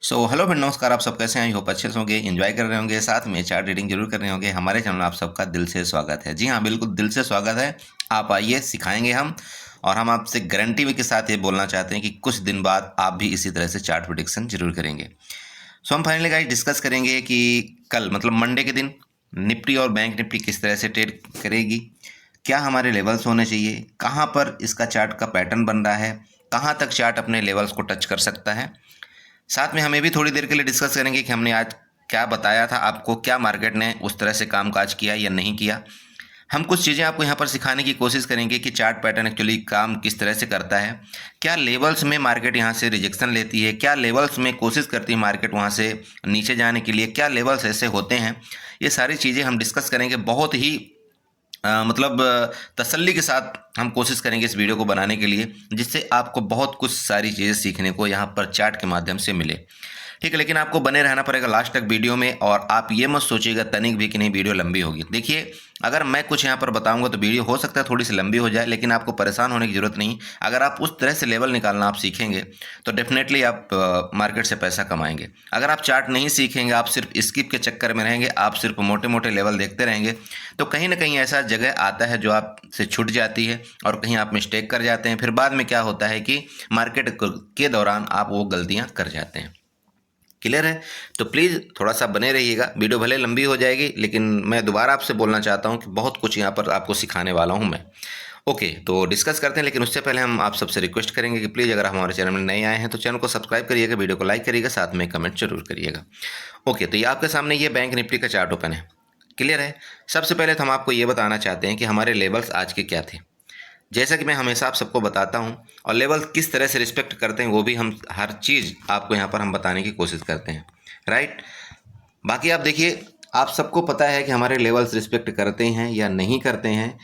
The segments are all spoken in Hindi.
हेलो फ्रेंड, नमस्कार। आप सब कैसे हैं? आई होप अच्छे से होंगे, एंजॉय कर रहे होंगे, साथ में चार्ट रीडिंग जरूर कर रहे होंगे। हमारे चैनल में आप सबका दिल से स्वागत है। जी हाँ, बिल्कुल दिल से स्वागत है। आप आइए, सिखाएंगे हम। और हम आपसे गारंटी के साथ ये बोलना चाहते हैं कि कुछ दिन बाद आप भी इसी तरह से चार्ट प्रेडिक्शन जरूर करेंगे। हम फाइनली गाइस डिस्कस करेंगे कि कल मतलब मंडे के दिन निफ्टी और बैंक निफ्टी किस तरह से ट्रेड करेगी, क्या हमारे लेवल्स होने चाहिए, कहाँ पर इसका चार्ट का पैटर्न बन रहा है, कहाँ तक चार्ट अपने लेवल्स को टच कर सकता है। साथ में हमें भी थोड़ी देर के लिए डिस्कस करेंगे कि हमने आज क्या बताया था आपको, क्या मार्केट ने उस तरह से कामकाज किया या नहीं किया। हम कुछ चीज़ें आपको यहाँ पर सिखाने की कोशिश करेंगे कि चार्ट पैटर्न एक्चुअली काम किस तरह से करता है, क्या लेवल्स में मार्केट यहाँ से रिजेक्शन लेती है, क्या लेवल्स में कोशिश करती है मार्केट वहाँ से नीचे जाने के लिए, क्या लेवल्स ऐसे होते हैं। ये सारी चीज़ें हम डिस्कस करेंगे बहुत ही तसल्ली के साथ। हम कोशिश करेंगे इस वीडियो को बनाने के लिए जिससे आपको बहुत कुछ सारी चीज़ें सीखने को यहाँ पर चार्ट के माध्यम से मिले। ठीक है, लेकिन आपको बने रहना पड़ेगा लास्ट तक वीडियो में। और आप ये मत सोचिएगा तनिक भी कि नहीं वीडियो लंबी होगी। देखिए, अगर मैं कुछ यहाँ पर बताऊंगा तो वीडियो हो सकता है थोड़ी सी लंबी हो जाए, लेकिन आपको परेशान होने की ज़रूरत नहीं। अगर आप उस तरह से लेवल निकालना आप सीखेंगे तो डेफिनेटली आप मार्केट से पैसा कमाएंगे। अगर आप चार्ट नहीं सीखेंगे, आप सिर्फ स्किप के चक्कर में रहेंगे, आप सिर्फ मोटे मोटे लेवल देखते रहेंगे, तो कहीं ना कहीं ऐसा जगह आता है जो आपसे छूट जाती है और कहीं आप मिस्टेक कर जाते हैं। फिर बाद में क्या होता है कि मार्केट के दौरान आप वो गलतियाँ कर जाते हैं। क्लियर है? तो प्लीज़ थोड़ा सा बने रहिएगा। वीडियो भले लंबी हो जाएगी, लेकिन मैं दोबारा आपसे बोलना चाहता हूँ कि बहुत कुछ यहाँ पर आपको सिखाने वाला हूँ मैं। ओके, तो डिस्कस करते हैं, लेकिन उससे पहले हम आप सबसे रिक्वेस्ट करेंगे कि प्लीज़ अगर हमारे चैनल में नए आए हैं तो चैनल को सब्सक्राइब करिएगा, वीडियो को लाइक करिएगा, साथ में कमेंट जरूर करिएगा। ओके, तो ये आपके सामने ये बैंक निफ्टी का चार्ट ओपन है। क्लियर है? सबसे पहले तो हम आपको ये बताना चाहते हैं कि हमारे लेवल्स आज के क्या थे। जैसा कि मैं हमेशा आप सबको बताता हूं, और लेवल किस तरह से रिस्पेक्ट करते हैं वो भी हम हर चीज़ आपको यहाँ पर हम बताने की कोशिश करते हैं। राइट? बाकी आप देखिए, आप सबको पता है कि हमारे लेवल्स रिस्पेक्ट करते हैं या नहीं करते हैं,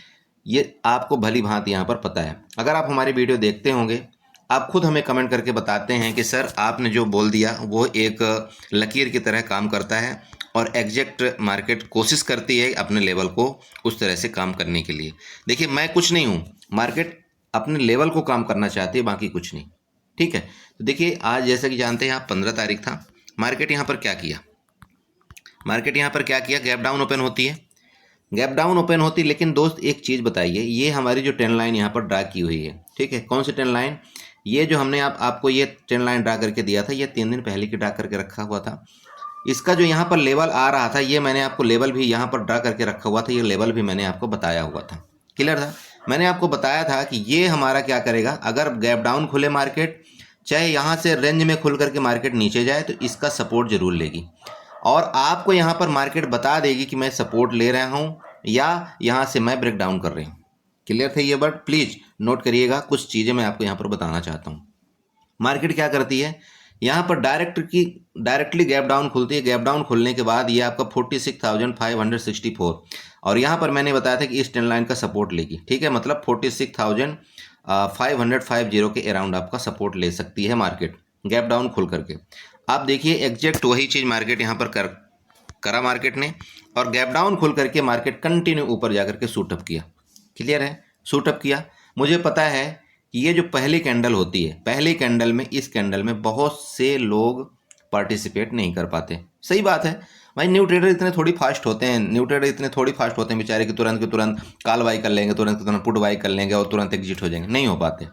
ये आपको भली भांति यहाँ पर पता है। अगर आप हमारी वीडियो देखते होंगे, आप खुद हमें कमेंट करके बताते हैं कि सर आपने जो बोल दिया वो एक लकीर की तरह काम करता है और एग्जैक्ट मार्केट कोशिश करती है अपने लेवल को उस तरह से काम करने के लिए। देखिए, मैं कुछ नहीं हूँ, मार्केट अपने लेवल को काम करना चाहती है, बाकी कुछ नहीं। ठीक है? तो देखिए, आज जैसा कि जानते हैं आप 15 तारीख था, मार्केट यहाँ पर क्या किया, मार्केट यहाँ पर क्या किया, गैप डाउन ओपन होती है, गैप डाउन ओपन होती। लेकिन दोस्त एक चीज़ बताइए, ये हमारी जो ट्रेंड लाइन यहाँ पर ड्रा की हुई है, ठीक है, कौन सी ट्रेंड लाइन, ये जो हमने आपको ये ट्रेंड लाइन ड्रा करके दिया था, ये 3 दिन पहले की ड्रा करके रखा हुआ था। इसका जो यहाँ पर लेवल आ रहा था, ये मैंने आपको लेवल भी यहाँ पर ड्रा करके रखा हुआ था, ये लेवल भी मैंने आपको बताया हुआ था। क्लियर था? मैंने आपको बताया था कि ये हमारा क्या करेगा, अगर गैप डाउन खुले मार्केट, चाहे यहाँ से रेंज में खुल करके मार्केट नीचे जाए, तो इसका सपोर्ट जरूर लेगी और आपको यहाँ पर मार्केट बता देगी कि मैं सपोर्ट ले रहा हूँ या यहाँ से मैं ब्रेक डाउन कर रही हूँ। क्लियर थे ये वर्ड? प्लीज नोट करिएगा, कुछ चीज़ें मैं आपको यहाँ पर बताना चाहता हूँ। मार्केट क्या करती है, यहाँ पर डायरेक्टली गैप डाउन खुलती है। गैप डाउन खुलने के बाद ये आपका 46,564, और यहाँ पर मैंने बताया था कि इस ट्रेंड लाइन का सपोर्ट लेगी। ठीक है, मतलब 46,550 के अराउंड आपका सपोर्ट ले सकती है मार्केट गैप डाउन खुल करके। आप देखिए, एग्जैक्ट वही चीज़ मार्केट यहाँ पर करा मार्केट ने, और गैप डाउन खुल करके मार्केट कंटिन्यू ऊपर जाकर के शूटअप किया। क्लियर है? शूटअप किया। मुझे पता है कि ये जो पहली कैंडल होती है, पहली कैंडल में, इस कैंडल में बहुत से लोग पार्टिसिपेट नहीं कर पाते। सही बात है भाई, न्यू ट्रेडर इतने थोड़ी फास्ट होते हैं, न्यू ट्रेडर इतने थोड़ी फास्ट होते हैं बेचारे कि तुरंत के तुरंत कॉल बाई कर लेंगे, तुरंत के तुरंत पुट बाई कर लेंगे और तुरंत एग्जिट हो जाएंगे। नहीं हो पाते।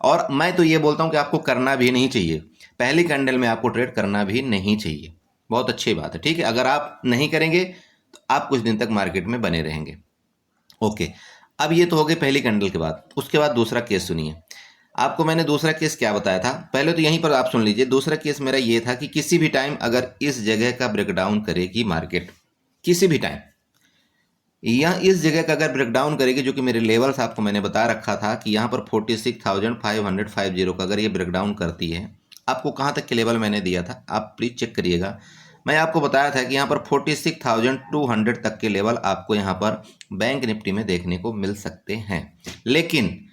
और मैं तो ये बोलता हूँ कि आपको करना भी नहीं चाहिए, पहली कैंडल में आपको ट्रेड करना भी नहीं चाहिए। बहुत अच्छी बात है। ठीक है, अगर आप नहीं करेंगे तो आप कुछ दिन तक मार्केट में बने रहेंगे। ओके, अब ये तो हो गई पहली कैंडल के बाद। उसके बाद दूसरा केस सुनिए। आपको मैंने दूसरा केस क्या बताया था, पहले तो यहीं पर आप सुन लीजिए। दूसरा केस मेरा ये था कि किसी भी टाइम अगर इस जगह का ब्रेकडाउन करेगी मार्केट, किसी भी टाइम या इस जगह का अगर ब्रेकडाउन करेगी, जो कि मेरे लेवल्स आपको मैंने बता रखा था कि यहाँ पर 46,550 का अगर ये ब्रेकडाउन करती है, आपको कहाँ तक के लेवल मैंने दिया था आप प्लीज चेक करिएगा। मैं आपको बताया था कि यहाँ पर 46,200 तक के लेवल आपको यहाँ पर बैंक निफ्टी में देखने को मिल सकते हैं। लेकिन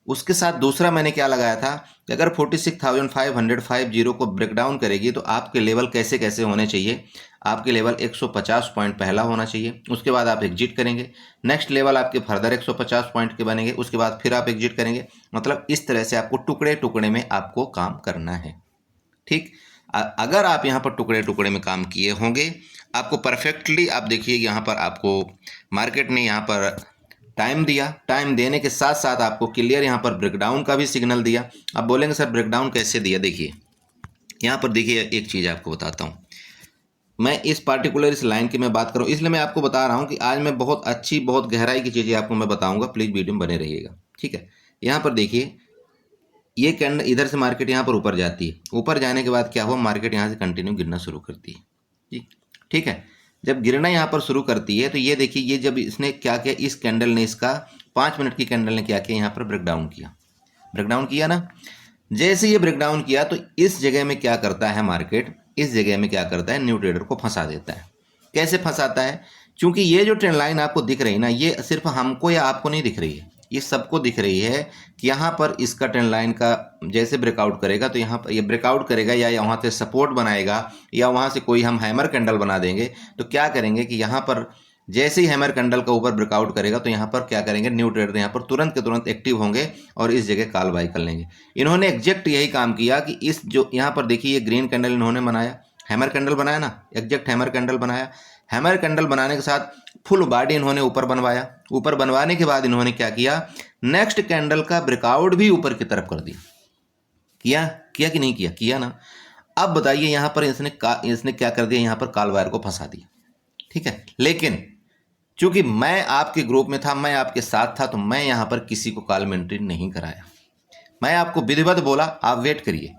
उसके साथ दूसरा मैंने क्या लगाया था कि अगर 46,550 को ब्रेकडाउन करेगी तो आपके लेवल कैसे कैसे होने चाहिए। आपके लेवल 150 पॉइंट पहला होना चाहिए, उसके बाद आप एग्जिट करेंगे। नेक्स्ट लेवल आपके फर्दर 150 पॉइंट के बनेंगे, उसके बाद फिर आप एग्जिट करेंगे। मतलब इस तरह से आपको टुकड़े टुकड़े में आपको काम करना है। ठीक, अगर आप यहाँ पर टुकड़े टुकड़े में काम किए होंगे, आपको परफेक्टली, आप देखिए यहाँ पर आपको मार्केट ने यहाँ पर टाइम दिया, टाइम देने के साथ साथ आपको क्लियर यहाँ पर ब्रेकडाउन का भी सिग्नल दिया। आप बोलेंगे सर ब्रेकडाउन कैसे दिया? देखिए यहाँ पर देखिए, एक चीज़ आपको बताता हूँ, मैं इस पार्टिकुलर इस लाइन की मैं बात करूँ, इसलिए मैं आपको बता रहा हूँ कि आज मैं बहुत अच्छी, बहुत गहराई की चीज़ें आपको मैं बताऊँगा, प्लीज़ वीडियो में बने रहिएगा, ठीक है। यहाँ पर देखिए, ये कैंडल इधर से मार्केट यहाँ पर ऊपर जाती है, ऊपर जाने के बाद क्या हुआ, मार्केट यहाँ से कंटिन्यू गिरना शुरू करती है जी, ठीक है। जब गिरना यहाँ पर शुरू करती है तो ये देखिए, ये जब इसने क्या किया, इस कैंडल ने, इसका 5 मिनट की कैंडल ने क्या किया, यहाँ पर ब्रेकडाउन किया, ब्रेकडाउन किया ना। जैसे ये ब्रेकडाउन किया तो इस जगह में क्या करता है मार्केट, इस जगह में क्या करता है, न्यू ट्रेडर को फंसा देता है। कैसे फंसाता है? क्योंकि ये जो ट्रेंड लाइन आपको दिख रही है ना, ये सिर्फ हमको या आपको नहीं दिख रही है, ये सबको दिख रही है कि यहाँ पर इसका ट्रेंड लाइन का जैसे ब्रेकआउट करेगा तो यहाँ पर ये ब्रेकआउट करेगा, या वहाँ से सपोर्ट बनाएगा, या वहाँ से कोई हम हैमर कैंडल बना देंगे। तो क्या करेंगे कि यहाँ पर जैसे ही हैमर कैंडल का ऊपर ब्रेकआउट करेगा तो यहाँ पर क्या करेंगे, न्यू ट्रेडर यहाँ पर तुरंत के तुरंत एक्टिव होंगे और इस जगह कॉल बाई कर लेंगे। इन्होंने एग्जैक्ट यही काम किया कि इस जो यहाँ पर देखिए, ये ग्रीन कैंडल इन्होंने बनाया, हैमर कैंडल बनाया ना, एग्जैक्ट हैमर कैंडल बनाया। हैमर कैंडल बनाने के साथ फुल बॉडी इन्होंने ऊपर बनवाया, ऊपर बनवाने के बाद इन्होंने क्या किया, नेक्स्ट कैंडल का ब्रेकआउट भी ऊपर की तरफ कर दिया। किया कि नहीं किया? किया ना। अब बताइए यहाँ पर इसने क्या कर दिया, यहाँ पर कॉल वायर को फंसा दिया, ठीक है। लेकिन चूंकि मैं आपके ग्रुप में था, मैं आपके साथ था, तो मैं यहाँ पर किसी को कॉल में एंट्री नहीं कराया। मैं आपको विधिवत बोला, आप वेट करिए,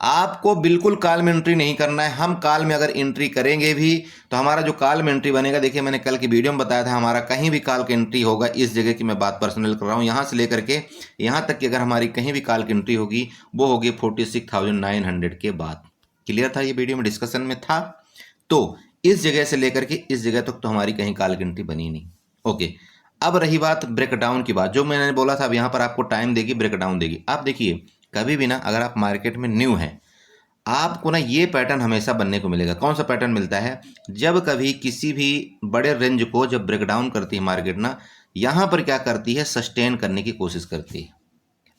आपको बिल्कुल कॉल में एंट्री नहीं करना है। हम कॉल में अगर एंट्री करेंगे भी तो हमारा जो कॉल में एंट्री बनेगा, देखिए मैंने कल की वीडियो में बताया था, हमारा कहीं भी कॉल की एंट्री होगा, इस जगह की मैं बात पर्सनल कर रहा हूँ, यहाँ से लेकर के यहाँ तक कि अगर हमारी कहीं भी कॉल की एंट्री होगी, वो होगी 46,900 के बाद। क्लियर था? ये वीडियो में डिस्कशन में था। तो इस जगह से लेकर के इस जगह तक तो हमारी कहीं कॉल की एंट्री बनी नहीं। ओके, अब रही बात ब्रेकडाउन की बात, जो मैंने बोला था, अब यहाँ पर आपको टाइम देगी, ब्रेकडाउन देगी। आप देखिए, कभी भी ना, अगर आप मार्केट में न्यू हैं, आपको ना ये पैटर्न हमेशा बनने को मिलेगा। कौन सा पैटर्न मिलता है? जब कभी किसी भी बड़े रेंज को जब ब्रेकडाउन करती है मार्केट ना, यहाँ पर क्या करती है, सस्टेन करने की कोशिश करती है।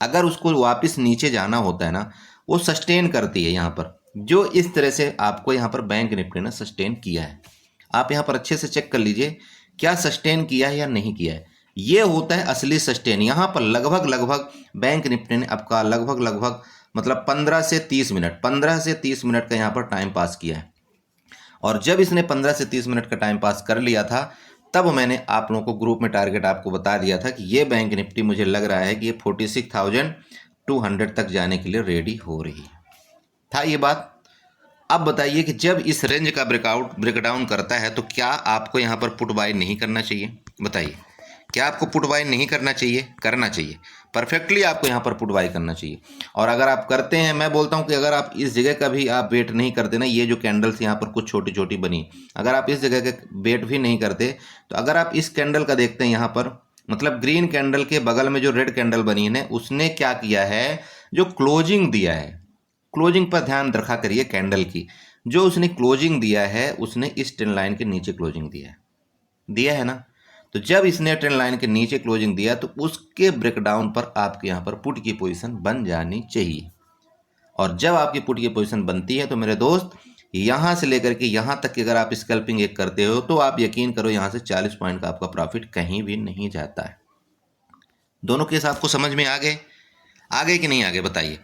अगर उसको वापस नीचे जाना होता है ना, वो सस्टेन करती है यहाँ पर, जो इस तरह से आपको यहाँ पर बैंक निफ्टी ने सस्टेन किया है। आप यहाँ पर अच्छे से चेक कर लीजिए, क्या सस्टेन किया है या नहीं किया है। ये होता है असली सस्टेन। यहाँ पर लगभग बैंक निफ्टी ने आपका लगभग मतलब 15 से 30 मिनट का यहाँ पर टाइम पास किया है। और जब इसने 15 से 30 मिनट का टाइम पास कर लिया था, तब मैंने आप लोगों को ग्रुप में टारगेट आपको बता दिया था कि ये बैंक निफ्टी मुझे लग रहा है कि ये 46,200 तक जाने के लिए रेडी हो रही है, था ये बात। अब बताइए कि जब इस रेंज का ब्रेकडाउन करता है तो क्या आपको यहाँ पर पुट बाय नहीं करना चाहिए? बताइए, क्या आपको पुट बाय नहीं करना चाहिए? करना चाहिए, परफेक्टली आपको यहाँ पर पुट बाय करना चाहिए। और अगर आप करते हैं, मैं बोलता हूँ कि अगर आप इस जगह का भी आप वेट नहीं करते ना, ये जो कैंडल्स यहाँ पर कुछ छोटी छोटी बनी, अगर आप इस जगह का वेट भी नहीं करते, तो अगर आप इस कैंडल का देखते हैं यहाँ पर, मतलब ग्रीन कैंडल के बगल में जो रेड कैंडल बनी है, उसने क्या किया है, जो क्लोजिंग दिया है, क्लोजिंग पर ध्यान रखा करिए कैंडल की, जो उसने क्लोजिंग दिया है, उसने इस ट्रेंड लाइन के नीचे क्लोजिंग दिया है ना। तो जब इसने ट्रेंड लाइन के नीचे क्लोजिंग दिया तो उसके ब्रेकडाउन पर आपके यहाँ पर पुट की पोजीशन बन जानी चाहिए। और जब आपकी पुट की पोजीशन बनती है तो मेरे दोस्त, यहाँ से लेकर के यहाँ तक कि अगर आप स्कैल्पिंग एक करते हो तो आप यकीन करो, यहाँ से 40 पॉइंट का आपका प्रॉफिट कहीं भी नहीं जाता है। दोनों केस आपको समझ में आ गए कि नहीं आ गए? बताइए।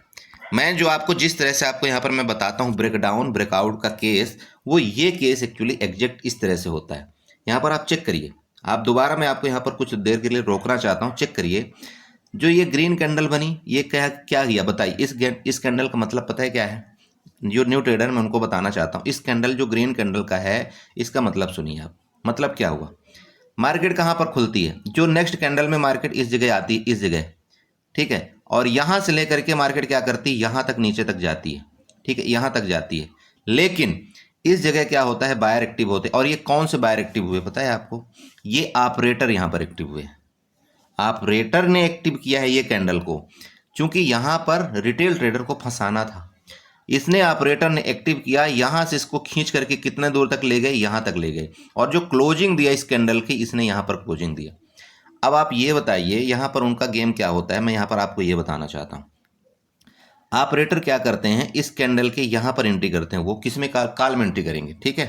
मैं जो आपको जिस तरह से आपको यहाँ पर मैं बताता हूँ ब्रेकडाउन ब्रेकआउट का केस, वो ये केस एक्चुअली एग्जैक्ट इस तरह से होता है। यहाँ पर आप चेक करिए, आप दोबारा मैं आपको यहाँ पर कुछ देर के लिए रोकना चाहता हूँ, चेक करिए। जो ये ग्रीन कैंडल बनी, ये क्या किया बताइए। इस कैंडल का मतलब पता है क्या है? जो न्यू ट्रेडर मैं उनको बताना चाहता हूँ, इस कैंडल जो ग्रीन कैंडल का है, इसका मतलब सुनिए आप। मतलब क्या हुआ, मार्केट कहाँ पर खुलती है, जो नेक्स्ट कैंडल में मार्केट इस जगह आती है, इस जगह, ठीक है। और यहाँ से लेकर के मार्केट क्या करती है, यहाँ तक नीचे तक जाती है, ठीक है, यहाँ तक जाती है। लेकिन इस जगह क्या होता है, बायर एक्टिव होते हैं। और ये कौन से बायर एक्टिव हुए पता है आपको? ये ऑपरेटर यहाँ पर एक्टिव हुए, ऑपरेटर ने एक्टिव किया है ये कैंडल को, क्योंकि यहाँ पर रिटेल ट्रेडर को फंसाना था। इसने ऑपरेटर ने एक्टिव किया, यहाँ से इसको खींच करके कितने दूर तक ले गए, यहाँ तक ले गए। और जो क्लोजिंग दिया इस कैंडल की, इसने यहाँ पर क्लोजिंग दिया। अब आप ये बताइए यहाँ पर उनका गेम क्या होता है, मैं यहाँ पर आपको ये बताना चाहता हूँ। ऑपरेटर क्या करते हैं, इस कैंडल के यहाँ पर एंट्री करते हैं। वो किस में, कॉल में एंट्री करेंगे, ठीक है,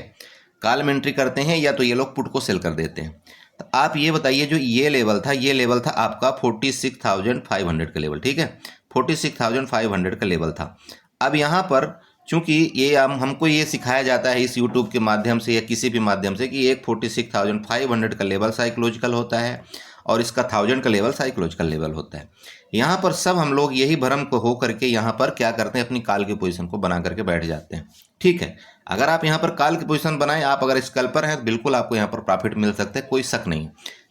कॉल में एंट्री करते हैं, या तो ये लोग पुट को सेल कर देते हैं। तो आप ये बताइए, जो ये लेवल था, ये लेवल था आपका 46,500 का लेवल, ठीक है, 46,500 का लेवल था। अब यहाँ पर चूंकि ये हमको ये सिखाया जाता है इस यूट्यूब के माध्यम से या किसी भी माध्यम से कि एक 46,500 का लेवल साइकोलॉजिकल होता है और इसका 1000 का लेवल साइकोलॉजिकल लेवल होता है। यहाँ पर सब हम लोग यही भ्रम को हो करके यहाँ पर क्या करते हैं, अपनी कॉल की पोजीशन को बना करके बैठ जाते हैं, ठीक है। अगर आप यहाँ पर कॉल की पोजीशन बनाएं, आप अगर स्कैल्पर हैं तो बिल्कुल आपको यहाँ पर प्रॉफिट मिल सकता है, कोई शक नहीं।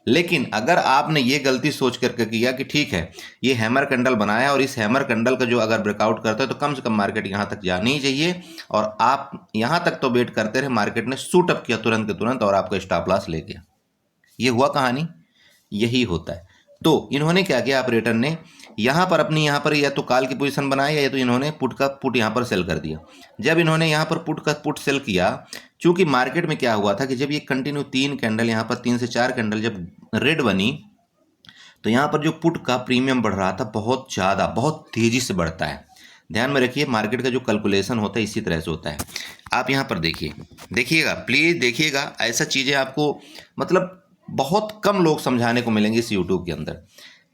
लेकिन अगर आपने ये गलती सोच करके किया कि ठीक है ये हैमर कैंडल बनाया और इस हैमर कैंडल का जो अगर ब्रेकआउट करता है तो कम से कम मार्केट यहाँ तक जानी ही चाहिए, और आप यहाँ तक तो वेट करते रहे, मार्केट ने शूट अप किया तुरंत के तुरंत और आपका स्टॉप लॉस ले गया, ये हुआ कहानी, यही होता है। तो इन्होंने क्या किया, ऑपरेटर ने यहाँ पर अपनी यहाँ पर या तो कॉल की पोजीशन बनाई या तो इन्होंने पुट यहाँ पर सेल कर दिया। जब इन्होंने यहाँ पर पुट सेल किया, चूंकि मार्केट में क्या हुआ था कि जब ये कंटिन्यू 3 कैंडल यहाँ पर 3 से 4 कैंडल जब रेड बनी, तो यहाँ पर जो पुट का प्रीमियम बढ़ रहा था बहुत ज़्यादा, बहुत तेज़ी से बढ़ता है। ध्यान में रखिए, मार्केट का जो कैलकुलेशन होता है इसी तरह से होता है। आप यहाँ पर देखिएगा प्लीज़ देखिएगा, ऐसा चीज़ें आपको मतलब बहुत कम लोग समझाने को मिलेंगे इस यूट्यूब के अंदर।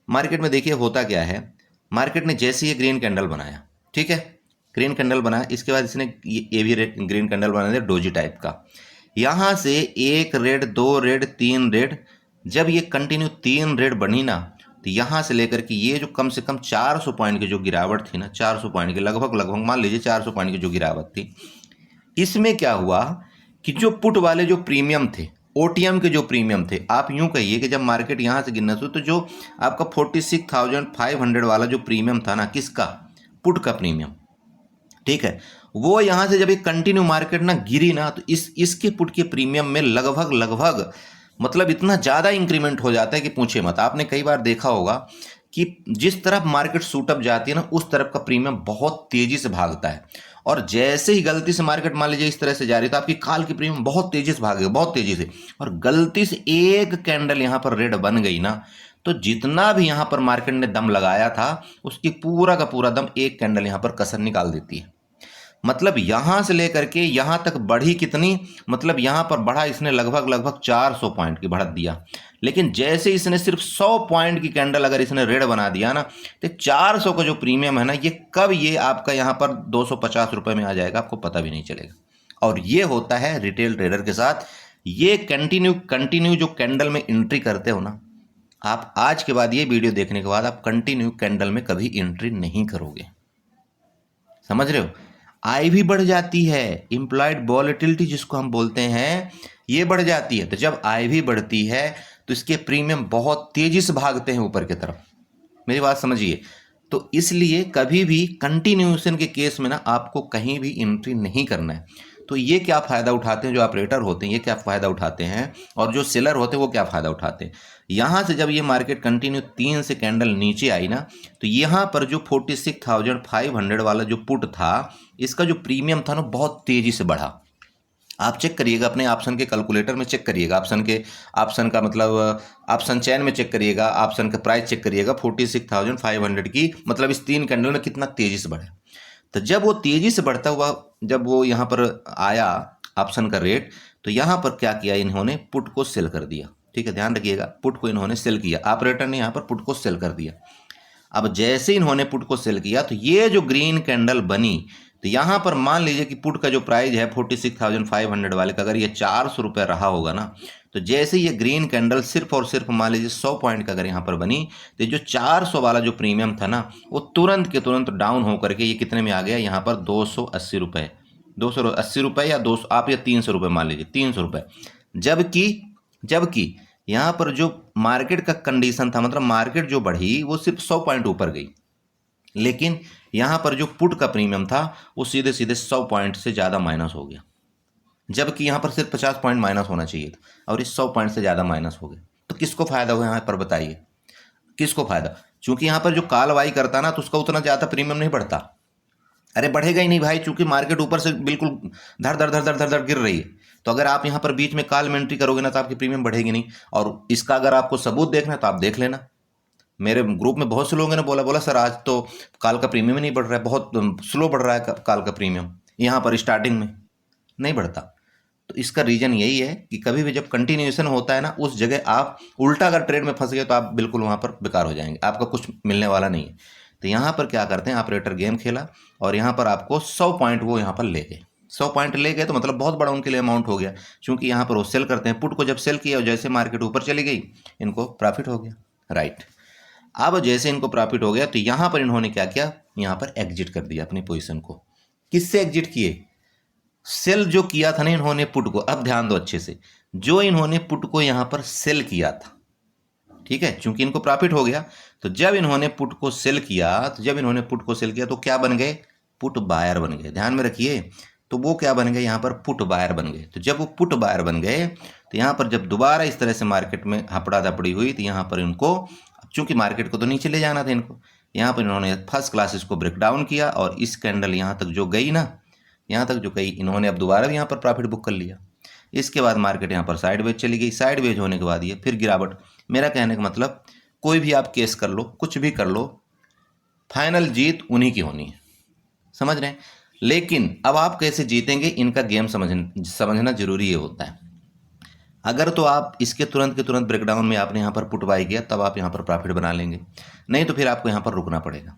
मार्केट में देखिए होता क्या है, मार्केट ने जैसे ये ग्रीन कैंडल बनाया, ठीक है, ग्रीन कैंडल बनाया, इसके बाद इसने ये भी ग्रीन कैंडल बना दिया डोजी टाइप का। यहाँ से 1 रेड 2 रेड 3 रेड, जब ये कंटिन्यू 3 रेड बनी ना, तो यहाँ से लेकर के ये जो कम से कम 400 पॉइंट की जो गिरावट थी ना, 400 पॉइंट की लगभग मान लीजिए 400 पॉइंट की जो गिरावट थी, इसमें क्या हुआ कि जो पुट वाले जो प्रीमियम थे, ओटीएम के जो प्रीमियम थे, आप यूं कहिए कि जब मार्केट यहाँ से गिरना शुरू, तो जो आपका 46,500 वाला जो प्रीमियम था ना, किसका, पुट का प्रीमियम, ठीक है, वो यहाँ से जब एक कंटिन्यू मार्केट ना गिरी ना, तो इसके पुट के प्रीमियम में लगभग मतलब इतना ज़्यादा इंक्रीमेंट हो जाता है कि पूछे मत। आपने कई बार देखा होगा कि जिस तरफ मार्केट शूटअप जाती है ना, उस तरफ का प्रीमियम बहुत तेज़ी से भागता है, और जैसे ही गलती से मार्केट मान लीजिए इस तरह से जा रही, तो आपकी कॉल की प्रीमियम बहुत तेज़ी से भागेगा, बहुत तेज़ी से, और गलती से एक कैंडल यहाँ पर रेड बन गई ना, तो जितना भी यहाँ पर मार्केट ने दम लगाया था उसकी पूरा का पूरा दम एक कैंडल यहाँ पर कसर निकाल देती है। मतलब यहाँ से लेकर के यहाँ तक बढ़ी कितनी, मतलब यहाँ पर बढ़ा इसने लगभग 400 पॉइंट की बढ़त दिया। लेकिन जैसे इसने सिर्फ 100 पॉइंट की कैंडल अगर इसने रेड बना दिया ना, तो 400 का जो प्रीमियम है ना, ये कब ये आपका यहाँ पर 250 रुपये में आ जाएगा आपको पता भी नहीं चलेगा। और ये होता है रिटेल ट्रेडर के साथ। ये कंटिन्यू जो कैंडल में एंट्री करते हो ना, आप आज के बाद ये वीडियो देखने के बाद आप कंटिन्यू कैंडल में कभी एंट्री नहीं करोगे, समझ रहे हो। आय भी बढ़ जाती है, इम्प्लॉयड वॉलेटिलिटी जिसको हम बोलते हैं, ये बढ़ जाती है। तो जब आय भी बढ़ती है तो इसके प्रीमियम बहुत तेजी से भागते हैं ऊपर की तरफ, मेरी बात समझिए। तो इसलिए कभी भी कंटिन्यूएशन के केस में ना आपको कहीं भी एंट्री नहीं करना है। तो ये क्या फ़ायदा उठाते हैं जो ऑपरेटर होते हैं, ये क्या फ़ायदा उठाते हैं, और जो सेलर होते हैं वो क्या फ़ायदा उठाते हैं। यहाँ से जब ये मार्केट कंटिन्यू 3 से कैंडल नीचे आई ना, तो यहाँ पर जो 46,500 वाला जो पुट था, इसका जो प्रीमियम था ना बहुत तेज़ी से बढ़ा। आप चेक करिएगा अपने ऑप्शन के कैलकुलेटर में, चेक करिएगा ऑप्शन का मतलब ऑप्शन चैन में चेक करिएगा, ऑप्शन का प्राइस चेक करिएगा 46,500 की, मतलब इस 3 कैंडल में कितना तेज़ी से बढ़ा। तो जब वो तेज़ी से बढ़ता हुआ जब वो यहाँ पर आया ऑप्शन का रेट, तो यहाँ पर क्या किया इन्होंने, पुट को सेल कर दिया, ठीक है, ध्यान रखिएगा, पुट को इन्होंने सेल किया, ऑपरेटर ने यहाँ पर पुट को सेल कर दिया। अब जैसे इन्होंने पुट को सेल किया तो ये जो ग्रीन कैंडल बनी, तो यहाँ पर मान लीजिए कि पुट का जो प्राइस है 46,500 वाले का अगर ये 400 रुपये रहा होगा ना, तो जैसे ये ग्रीन कैंडल सिर्फ और सिर्फ मान लीजिए 100 पॉइंट का अगर यहाँ पर बनी, तो जो 400 वाला जो प्रीमियम था ना, वो तुरंत के तुरंत डाउन होकर के ये कितने में आ गया, यहाँ पर 280 रुपये, 280 रुपये या 200 आप या 300 रुपये मान लीजिए, 300 रुपये। जबकि यहाँ पर जो मार्केट का कंडीशन था, मतलब मार्केट जो बढ़ी वो सिर्फ 100 पॉइंट ऊपर गई, लेकिन यहाँ पर जो पुट का प्रीमियम था वो सीधे 100 पॉइंट से ज़्यादा माइनस हो गया, जबकि यहाँ पर सिर्फ 50 पॉइंट माइनस होना चाहिए था और इस 100 पॉइंट से ज़्यादा माइनस हो गया। तो किसको फ़ायदा हुआ यहाँ पर बताइए, किसको फ़ायदा। चूंकि यहाँ पर जो काल वाई करता ना, तो उसका उतना ज़्यादा प्रीमियम नहीं बढ़ता, अरे बढ़ेगा ही नहीं भाई, चूंकि मार्केट ऊपर से बिल्कुल धड़ धड़ गिर रही है। तो अगर आप यहाँ पर बीच में कॉल में एंट्री करोगे ना, तो आपकी प्रीमियम बढ़ेगी नहीं। और इसका अगर आपको सबूत देखना है तो आप देख लेना, मेरे ग्रुप में बहुत से लोगों ने बोला सर आज तो कॉल का प्रीमियम ही नहीं बढ़ रहा है, बहुत स्लो बढ़ रहा है कॉल का प्रीमियम यहाँ पर स्टार्टिंग में नहीं बढ़ता। तो इसका रीज़न यही है कि कभी भी जब कंटिन्यूएशन होता है ना, उस जगह आप उल्टा अगर ट्रेड में फंस गए तो आप बिल्कुल वहाँ पर बेकार हो जाएंगे, आपका कुछ मिलने वाला नहीं है। तो यहाँ पर क्या करते हैं, ऑपरेटर गेम खेला और यहाँ पर आपको 100 पॉइंट वो यहाँ पर ले गए। 100 पॉइंट ले गए तो मतलब बहुत बड़ा उनके लिए अमाउंट हो गया, क्योंकि यहाँ पर वो सेल करते हैं पुट को। जब सेल किया और जैसे मार्केट ऊपर चली गई इनको प्रॉफिट हो गया, राइट। अब जैसे इनको प्रॉफिट हो गया तो यहाँ पर इन्होंने क्या किया, यहाँ पर एग्जिट कर दिया अपनी पोजीशन को। किससे एग्जिट किए, सेल जो किया था ना इन्होंने पुट को। अब ध्यान दो अच्छे से, जो इन्होंने पुट को यहाँ पर सेल किया था, ठीक है, क्योंकि इनको प्रॉफिट हो गया, तो जब इन्होंने पुट को सेल किया तो क्या बन गए, पुट बायर बन गए। ध्यान में रखिए, तो वो क्या बन गए, यहाँ पर पुट बायर बन गए। तो जब वो पुट बायर बन गए तो यहाँ पर जब दोबारा इस तरह से मार्केट में हपड़ा दपड़ी हुई तो यहाँ पर इनको, चूंकि मार्केट को तो नीचे ले जाना था इनको, यहाँ पर इन्होंने फर्स्ट क्लास इसको ब्रेक डाउन किया और इस कैंडल यहाँ तक जो गई ना, यहाँ तक जो गई, इन्होंने अब दोबारा भी यहाँ पर प्रॉफिट बुक कर लिया। इसके बाद मार्केट यहाँ पर साइडवेज चली गई, साइडवेज होने के बाद ये फिर गिरावट। मेरा कहने का मतलब, कोई भी आप केस कर लो, कुछ भी कर लो, फाइनल जीत उन्हीं की होनी है, समझ रहे हैं। लेकिन अब आप कैसे जीतेंगे, इनका गेम समझना जरूरी ये होता है। अगर तो आप इसके तुरंत के तुरंत ब्रेकडाउन में आपने यहाँ पर पुट बाई किया, तब आप यहाँ पर प्रॉफिट बना लेंगे, नहीं तो फिर आपको यहाँ पर रुकना पड़ेगा।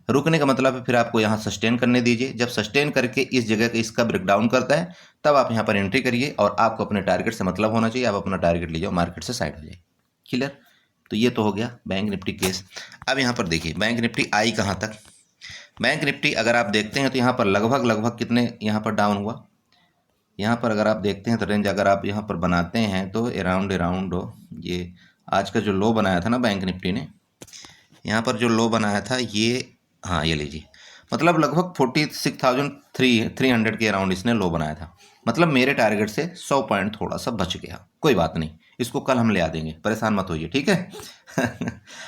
रुकने का मतलब है फिर आपको यहाँ सस्टेन करने दीजिए, जब सस्टेन करके इस जगह का इसका ब्रेकडाउन करता है तब आप यहाँ पर एंट्री करिए, और आपको अपने टारगेट से मतलब होना चाहिए, आप अपना टारगेट ले जाओ, मार्केट से साइड हो जाए। क्लियर। तो ये तो हो गया बैंक निफ्टी केस। अब यहाँ पर देखिए बैंक निफ्टी आई कहाँ तक। बैंक निफ्टी अगर आप देखते हैं तो यहाँ पर लगभग कितने यहाँ पर डाउन हुआ, यहाँ पर अगर आप देखते हैं तो रेंज अगर आप यहाँ पर बनाते हैं तो अराउंड ये आज का जो लो बनाया था ना बैंक निफ्टी ने, यहाँ पर जो लो बनाया था ये, हाँ ये लीजिए, मतलब लगभग 46,300 के अराउंड इसने लो बनाया था। मतलब मेरे टारगेट से 100 पॉइंट थोड़ा सा बच गया, कोई बात नहीं, इसको कल हम ले आ देंगे, परेशान मत होइए, ठीक है।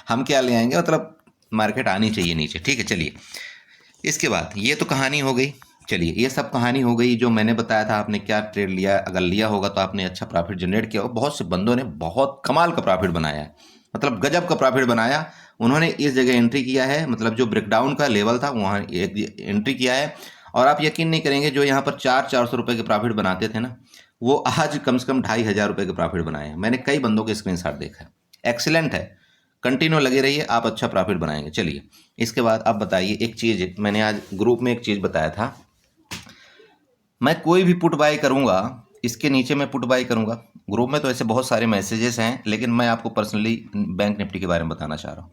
हम क्या ले आएंगे, मतलब मार्केट आनी चाहिए नीचे, ठीक है। चलिए इसके बाद ये तो कहानी हो गई। चलिए ये सब कहानी हो गई जो मैंने बताया था, आपने क्या ट्रेड लिया, अगर लिया होगा तो आपने अच्छा प्रॉफिट जनरेट किया होगा। बहुत से बंदों ने बहुत कमाल का प्रॉफिट बनाया है, मतलब गजब का प्रॉफिट बनाया। उन्होंने इस जगह एंट्री किया है, मतलब जो ब्रेकडाउन का लेवल था वहाँ एंट्री किया है। और आप यकीन नहीं करेंगे, जो यहाँ पर 400 रुपये के प्रॉफिट बनाते थे ना, वो आज कम से कम 2,500 रुपये के प्रॉफिट बनाए हैं। मैंने कई बंदों के स्क्रीनशॉट देखा है। एक्सीलेंट है, कंटिन्यू लगे रहिए, आप अच्छा प्रॉफिट बनाएंगे। चलिए इसके बाद आप बताइए, एक चीज़ मैंने आज ग्रुप में एक चीज़ बताया था, मैं कोई भी पुट बाय करूंगा, इसके नीचे मैं पुट बाय करूंगा। ग्रुप में तो ऐसे बहुत सारे मैसेजेस हैं, लेकिन मैं आपको पर्सनली बैंक निफ्टी के बारे में बताना चाह रहा हूँ।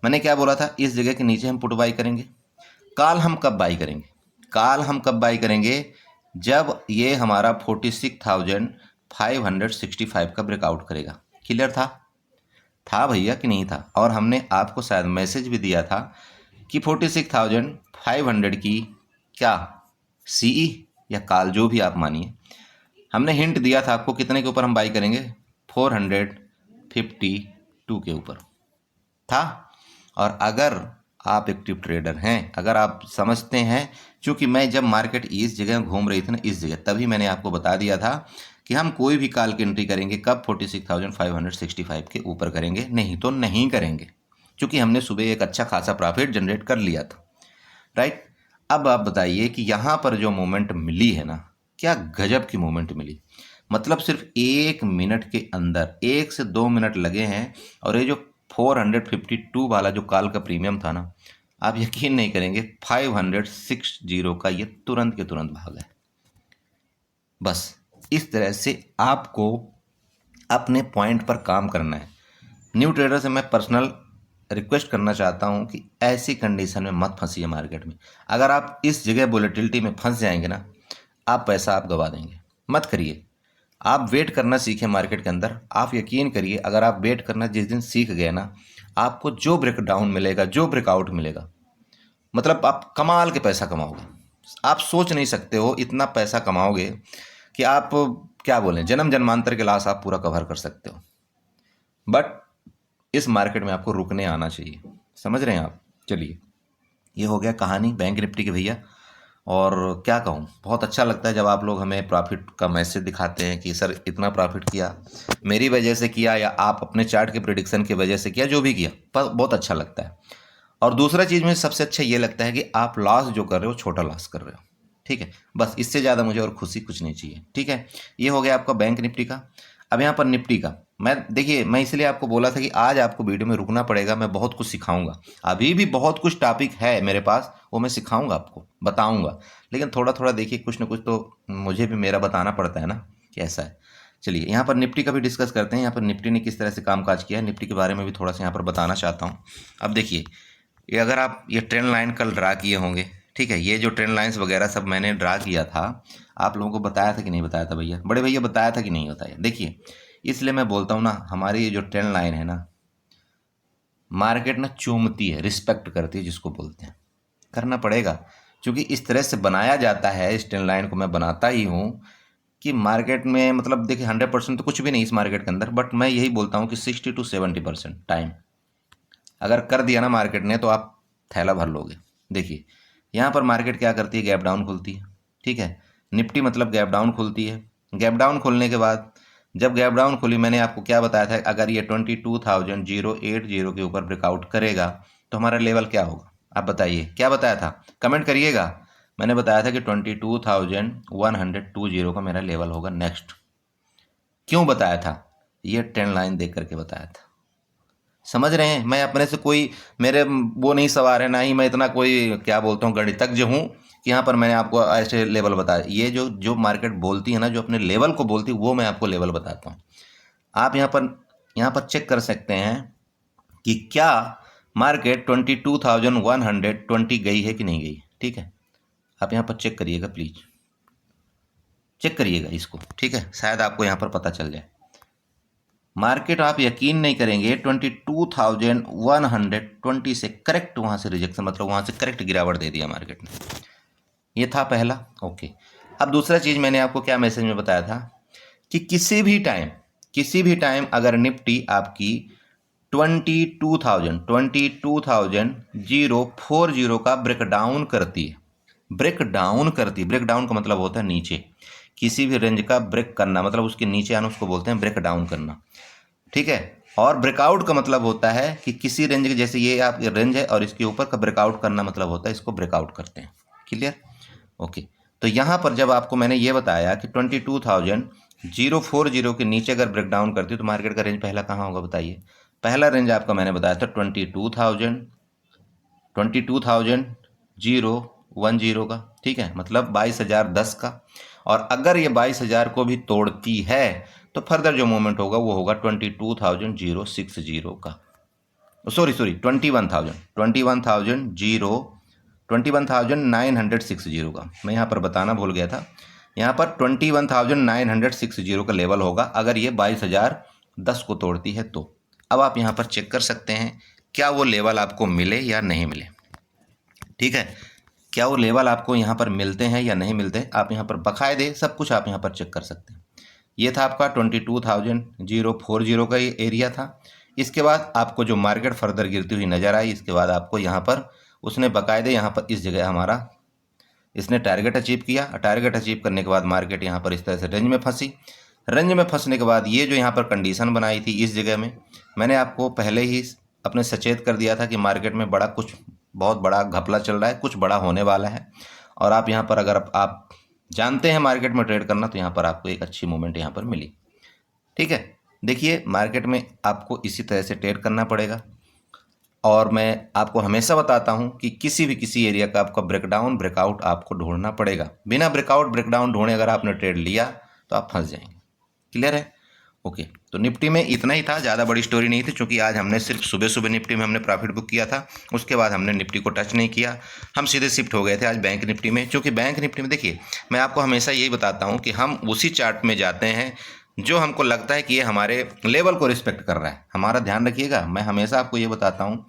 मैंने क्या बोला था, इस जगह के नीचे हम पुट बाई करेंगे। कॉल हम कब बाई करेंगे, कॉल हम कब बाई करेंगे, जब ये हमारा 46,565 का ब्रेकआउट करेगा। क्लियर था भैया कि नहीं था। और हमने आपको शायद मैसेज भी दिया था कि 46,500 की क्या सीई या कॉल, जो भी आप मानिए, हमने हिंट दिया था आपको कितने के ऊपर हम बाई करेंगे, 452 के ऊपर था। और अगर आप एक्टिव ट्रेडर हैं, अगर आप समझते हैं, क्योंकि मैं जब मार्केट इस जगह घूम रही थी ना, इस जगह, तभी मैंने आपको बता दिया था कि हम कोई भी कॉल की एंट्री करेंगे कब 46,565 के ऊपर करेंगे, नहीं तो नहीं करेंगे, क्योंकि हमने सुबह एक अच्छा खासा प्रॉफिट जनरेट कर लिया था, राइट। अब आप बताइए कि यहाँ पर जो मोमेंट मिली है ना, क्या गजब की मोमेंट मिली। मतलब सिर्फ 1 मिनट के अंदर 1 से 2 मिनट लगे हैं, और ये जो 452 वाला जो कॉल का प्रीमियम था ना, आप यकीन नहीं करेंगे 560 का ये तुरंत के तुरंत भागा है। बस इस तरह से आपको अपने पॉइंट पर काम करना है। न्यू ट्रेडर से मैं पर्सनल रिक्वेस्ट करना चाहता हूं कि ऐसी कंडीशन में मत फंसिए मार्केट में। अगर आप इस जगह वोलेटिलिटी में फंस जाएंगे ना, आप पैसा आप गवा देंगे। मत करिए, आप वेट करना सीखें मार्केट के अंदर। आप यकीन करिए, अगर आप वेट करना जिस दिन सीख गए ना, आपको जो ब्रेक डाउन मिलेगा, जो ब्रेकआउट मिलेगा, मतलब आप कमाल के पैसा कमाओगे। आप सोच नहीं सकते हो, इतना पैसा कमाओगे कि आप क्या बोलें, जन्म जन्मांतर के लॉस आप पूरा कवर कर सकते हो। बट इस मार्केट में आपको रुकने आना चाहिए, समझ रहे हैं आप। चलिए ये हो गया कहानी बैंक निफ्टी के भैया। और क्या कहूँ, बहुत अच्छा लगता है जब आप लोग हमें प्रॉफिट का मैसेज दिखाते हैं कि सर इतना प्रॉफिट किया, मेरी वजह से किया या आप अपने चार्ट के प्रिडिक्शन की वजह से किया, जो भी किया पर बहुत अच्छा लगता है। और दूसरा चीज़ में सबसे अच्छा ये लगता है कि आप लॉस जो कर रहे हो छोटा लॉस कर रहे हो। ठीक है, बस इससे ज़्यादा मुझे और खुशी कुछ नहीं चाहिए। ठीक है, ये हो गया आपका बैंक निफ्टी का। अब यहाँ पर निफ्टी का मैं इसलिए आपको बोला था कि आज आपको वीडियो में रुकना पड़ेगा, मैं बहुत कुछ सिखाऊंगा। अभी भी बहुत कुछ टॉपिक है मेरे पास, वो मैं सिखाऊंगा, आपको बताऊंगा, लेकिन थोड़ा थोड़ा देखिए, कुछ ना कुछ तो मुझे भी मेरा बताना पड़ता है ना कि ऐसा है। चलिए यहाँ पर निफ्टी का भी डिस्कस करते हैं। यहाँ पर निफ्टी ने किस तरह से कामकाज किया है, निफ्टी के बारे में भी थोड़ा सा यहाँ पर बताना चाहता हूँ। अब देखिए, ये अगर आप ये ट्रेंड लाइन कल ड्रा किए होंगे, ठीक है, ये जो ट्रेंड लाइंस वगैरह सब मैंने ड्रा किया था, आप लोगों को बताया था कि नहीं बताया था भैया, बड़े भैया बताया था कि नहीं बताया? देखिए, इसलिए मैं बोलता हूँ ना, हमारी ये जो ट्रेंड लाइन है ना, मार्केट ना चूमती है, रिस्पेक्ट करती है, जिसको बोलते हैं, करना पड़ेगा, क्योंकि इस तरह से बनाया जाता है। इस ट्रेंड लाइन को मैं बनाता ही हूँ कि मार्केट में, मतलब देखिए 100% तो कुछ भी नहीं इस मार्केट के अंदर, बट मैं यही बोलता हूँ कि 60 to 70% टाइम अगर कर दिया ना मार्केट ने, तो आप थैला भर लोगे। देखिए यहाँ पर मार्केट क्या करती है, गैप डाउन खुलती है। ठीक है, निफ्टी मतलब गैप डाउन खुलती है। गैप डाउन खुलने के बाद, जब गैप डाउन खुली, मैंने आपको क्या बताया था, अगर ये 22,080 के ऊपर ब्रेकआउट करेगा तो हमारा लेवल क्या होगा? आप बताइए, क्या बताया था, कमेंट करिएगा। मैंने बताया था कि 22,120 का मेरा लेवल होगा नेक्स्ट। क्यों बताया था? ये ट्रेंड लाइन देख करके बताया था। समझ रहे हैं? मैं अपने से कोई, मेरे वो नहीं सवार है, ना ही मैं इतना कोई क्या बोलता हूँ गणितज्ञ हूँ कि यहाँ पर मैंने आपको ऐसे लेवल बताया। ये जो जो मार्केट बोलती है ना, जो अपने लेवल को बोलती है, वो मैं आपको लेवल बताता हूँ। आप यहाँ पर चेक कर सकते हैं कि क्या मार्केट 22,120 गई है कि नहीं गई। ठीक है, आप यहाँ पर चेक करिएगा, प्लीज़ चेक करिएगा इसको। ठीक है, शायद आपको यहाँ पर पता चल जाए। मार्केट, आप यकीन नहीं करेंगे, 22,120 से करेक्ट वहाँ से रिजेक्शन, मतलब वहाँ से करेक्ट गिरावट दे दिया मार्केट ने। ये था पहला। ओके, अब दूसरा चीज़ मैंने आपको क्या मैसेज में बताया था कि किसी भी टाइम अगर निफ्टी आपकी 22,040 का ब्रेकडाउन करती है, ब्रेकडाउन का मतलब होता है नीचे, किसी भी रेंज का ब्रेक करना, मतलब उसके नीचे आना, उसको बोलते हैं ब्रेक डाउन करना। ठीक है, और ब्रेकआउट का मतलब होता है कि किसी रेंज के, जैसे ये आपकी रेंज है और इसके ऊपर का ब्रेकआउट करना, मतलब होता है इसको ब्रेकआउट करते हैं। क्लियर? ओके, तो यहाँ पर जब आपको मैंने ये बताया कि 22,040 के नीचे अगर ब्रेकडाउन करती है तो मार्केट का रेंज पहला कहाँ होगा बताइए? पहला रेंज आपका मैंने बताया था 22,010 का। ठीक है, मतलब 22,010 का। और अगर ये 22,000 को भी तोड़ती है तो फर्दर जो मूवमेंट होगा वो होगा 22,060 का। सॉरी 21,960 का। मैं यहाँ पर बताना भूल गया था, यहाँ पर 21,960 का लेवल होगा अगर ये 22,010 को तोड़ती है तो। अब आप यहाँ पर चेक कर सकते हैं क्या वो लेवल आपको मिले या नहीं मिले। ठीक है, क्या वो लेवल आपको यहाँ पर मिलते हैं या नहीं मिलते, आप यहाँ पर बकायदे सब कुछ आप यहाँ पर चेक कर सकते हैं। ये था आपका 22,040 का ये एरिया था। इसके बाद आपको जो मार्केट फर्दर गिरती हुई नज़र आई, इसके बाद आपको यहाँ पर उसने बकायदे यहाँ पर इस जगह हमारा इसने टारगेट अचीव किया। टारगेट अचीव करने के बाद मार्केट यहाँ पर इस तरह से रेंज में फंसी। रेंज में फंसने के बाद ये जो यहाँ पर कंडीशन बनाई थी इस जगह में, मैंने आपको पहले ही अपने सचेत कर दिया था कि मार्केट में बहुत बड़ा घपला चल रहा है, कुछ बड़ा होने वाला है। और आप यहाँ पर अगर आप जानते हैं मार्केट में ट्रेड करना, तो यहाँ पर आपको एक अच्छी मूवमेंट यहाँ पर मिली। ठीक है, देखिए मार्केट में आपको इसी तरह से ट्रेड करना पड़ेगा। और मैं आपको हमेशा बताता हूं कि किसी एरिया का आपका ब्रेकडाउन ब्रेकआउट आपको ढूंढना पड़ेगा। बिना ब्रेकआउट ब्रेकडाउन ढूंढे अगर आपने ट्रेड लिया तो आप फंस जाएंगे। क्लियर है? ओके, तो निफ्टी में इतना ही था, ज़्यादा बड़ी स्टोरी नहीं थी, क्योंकि आज हमने सिर्फ सुबह निफ्टी में हमने प्रॉफिट बुक किया था, उसके बाद हमने निफ्टी को टच नहीं किया, हम सीधे शिफ्ट हो गए थे आज बैंक निफ्टी में। क्योंकि बैंक निफ्टी में देखिए, मैं आपको हमेशा यही बताता हूँ कि हम उसी चार्ट में जाते हैं जो हमको लगता है कि ये हमारे लेवल को रिस्पेक्ट कर रहा है। हमारा ध्यान रखिएगा, मैं हमेशा आपको ये बताता हूँ,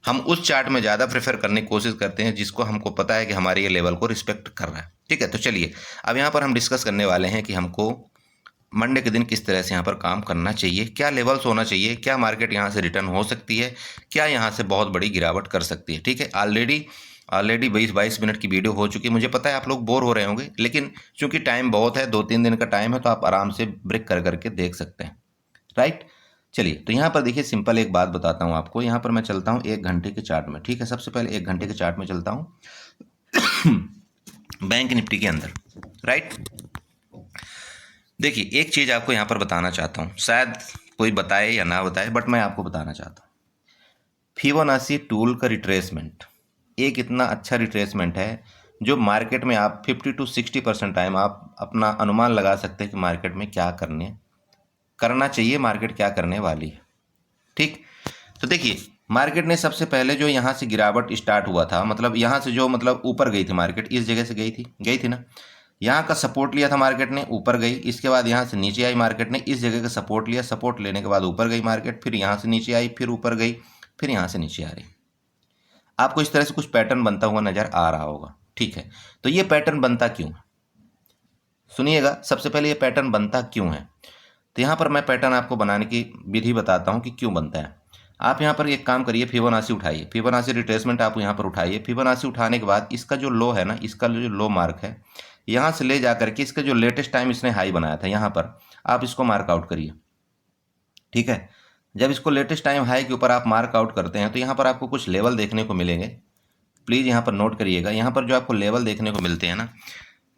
हम उस चार्ट में ज़्यादा प्रेफर करने की कोशिश करते हैं जिसको हमको पता है कि हमारे ये लेवल को रिस्पेक्ट कर रहा है। ठीक है, तो चलिए अब यहाँ पर हम डिस्कस करने वाले हैं कि हमको मंडे के दिन किस तरह से यहाँ पर काम करना चाहिए, क्या लेवल्स होना चाहिए, क्या मार्केट यहाँ से रिटर्न हो सकती है, क्या यहाँ से बहुत बड़ी गिरावट कर सकती है। ठीक है, ऑलरेडी ऑलरेडी 20-22 मिनट की वीडियो हो चुकी है। मुझे पता है आप लोग बोर हो रहे होंगे, लेकिन चूंकि टाइम बहुत है, 2-3 दिन का टाइम है, तो आप आराम से ब्रेक कर करके देख सकते हैं, राइट। चलिए, तो यहाँ पर देखिए सिंपल एक बात बताता हूँ आपको। यहाँ पर मैं चलता हूँ 1 घंटे के चार्ट में, ठीक है। सबसे पहले 1 घंटे के चार्ट में चलता हूँ बैंक निफ्टी के अंदर, राइट। देखिए, एक चीज़ आपको यहाँ पर बताना चाहता हूँ, शायद कोई बताए या ना बताए, बट मैं आपको बताना चाहता हूँ। फिबोनाची टूल का रिट्रेसमेंट एक इतना अच्छा रिट्रेसमेंट है जो मार्केट में आप 50 to 60% टाइम आप अपना अनुमान लगा सकते हैं कि मार्केट में क्या करना चाहिए, मार्केट क्या करने वाली है, ठीक। तो देखिए, मार्केट ने सबसे पहले जो यहाँ से गिरावट स्टार्ट हुआ था, मतलब यहाँ से जो मतलब ऊपर गई थी मार्केट, इस जगह से गई थी ना, यहाँ का सपोर्ट लिया था मार्केट ने, ऊपर गई। इसके बाद यहाँ से नीचे आई मार्केट ने, इस जगह का सपोर्ट लिया, सपोर्ट लेने के बाद ऊपर गई मार्केट, फिर यहाँ से नीचे आई, फिर ऊपर गई, फिर यहाँ से नीचे आ रही। आपको इस तरह से कुछ पैटर्न बनता हुआ नजर आ रहा होगा, ठीक है। तो ये पैटर्न बनता क्यों है, सुनिएगा। सबसे पहले ये पैटर्न बनता क्यों है, तो यहाँ पर मैं पैटर्न आपको बनाने की विधि बताता हूँ कि क्यों बनता है। आप यहाँ पर एक काम करिए, फिबोनाची उठाइए, फिबोनाची रिट्रेसमेंट आप यहाँ पर उठाइए। फिबोनाची उठाने के बाद इसका जो लो है ना, इसका जो लो मार्क है, यहाँ से ले जा करके इसका जो लेटेस्ट टाइम इसने हाई बनाया था, यहाँ पर आप इसको मार्क आउट करिए, ठीक है। जब इसको लेटेस्ट टाइम हाई के ऊपर आप मार्क आउट करते हैं तो यहाँ पर आपको कुछ लेवल देखने को मिलेंगे। प्लीज़ यहाँ पर नोट करिएगा, यहाँ पर जो आपको लेवल देखने को मिलते हैं ना,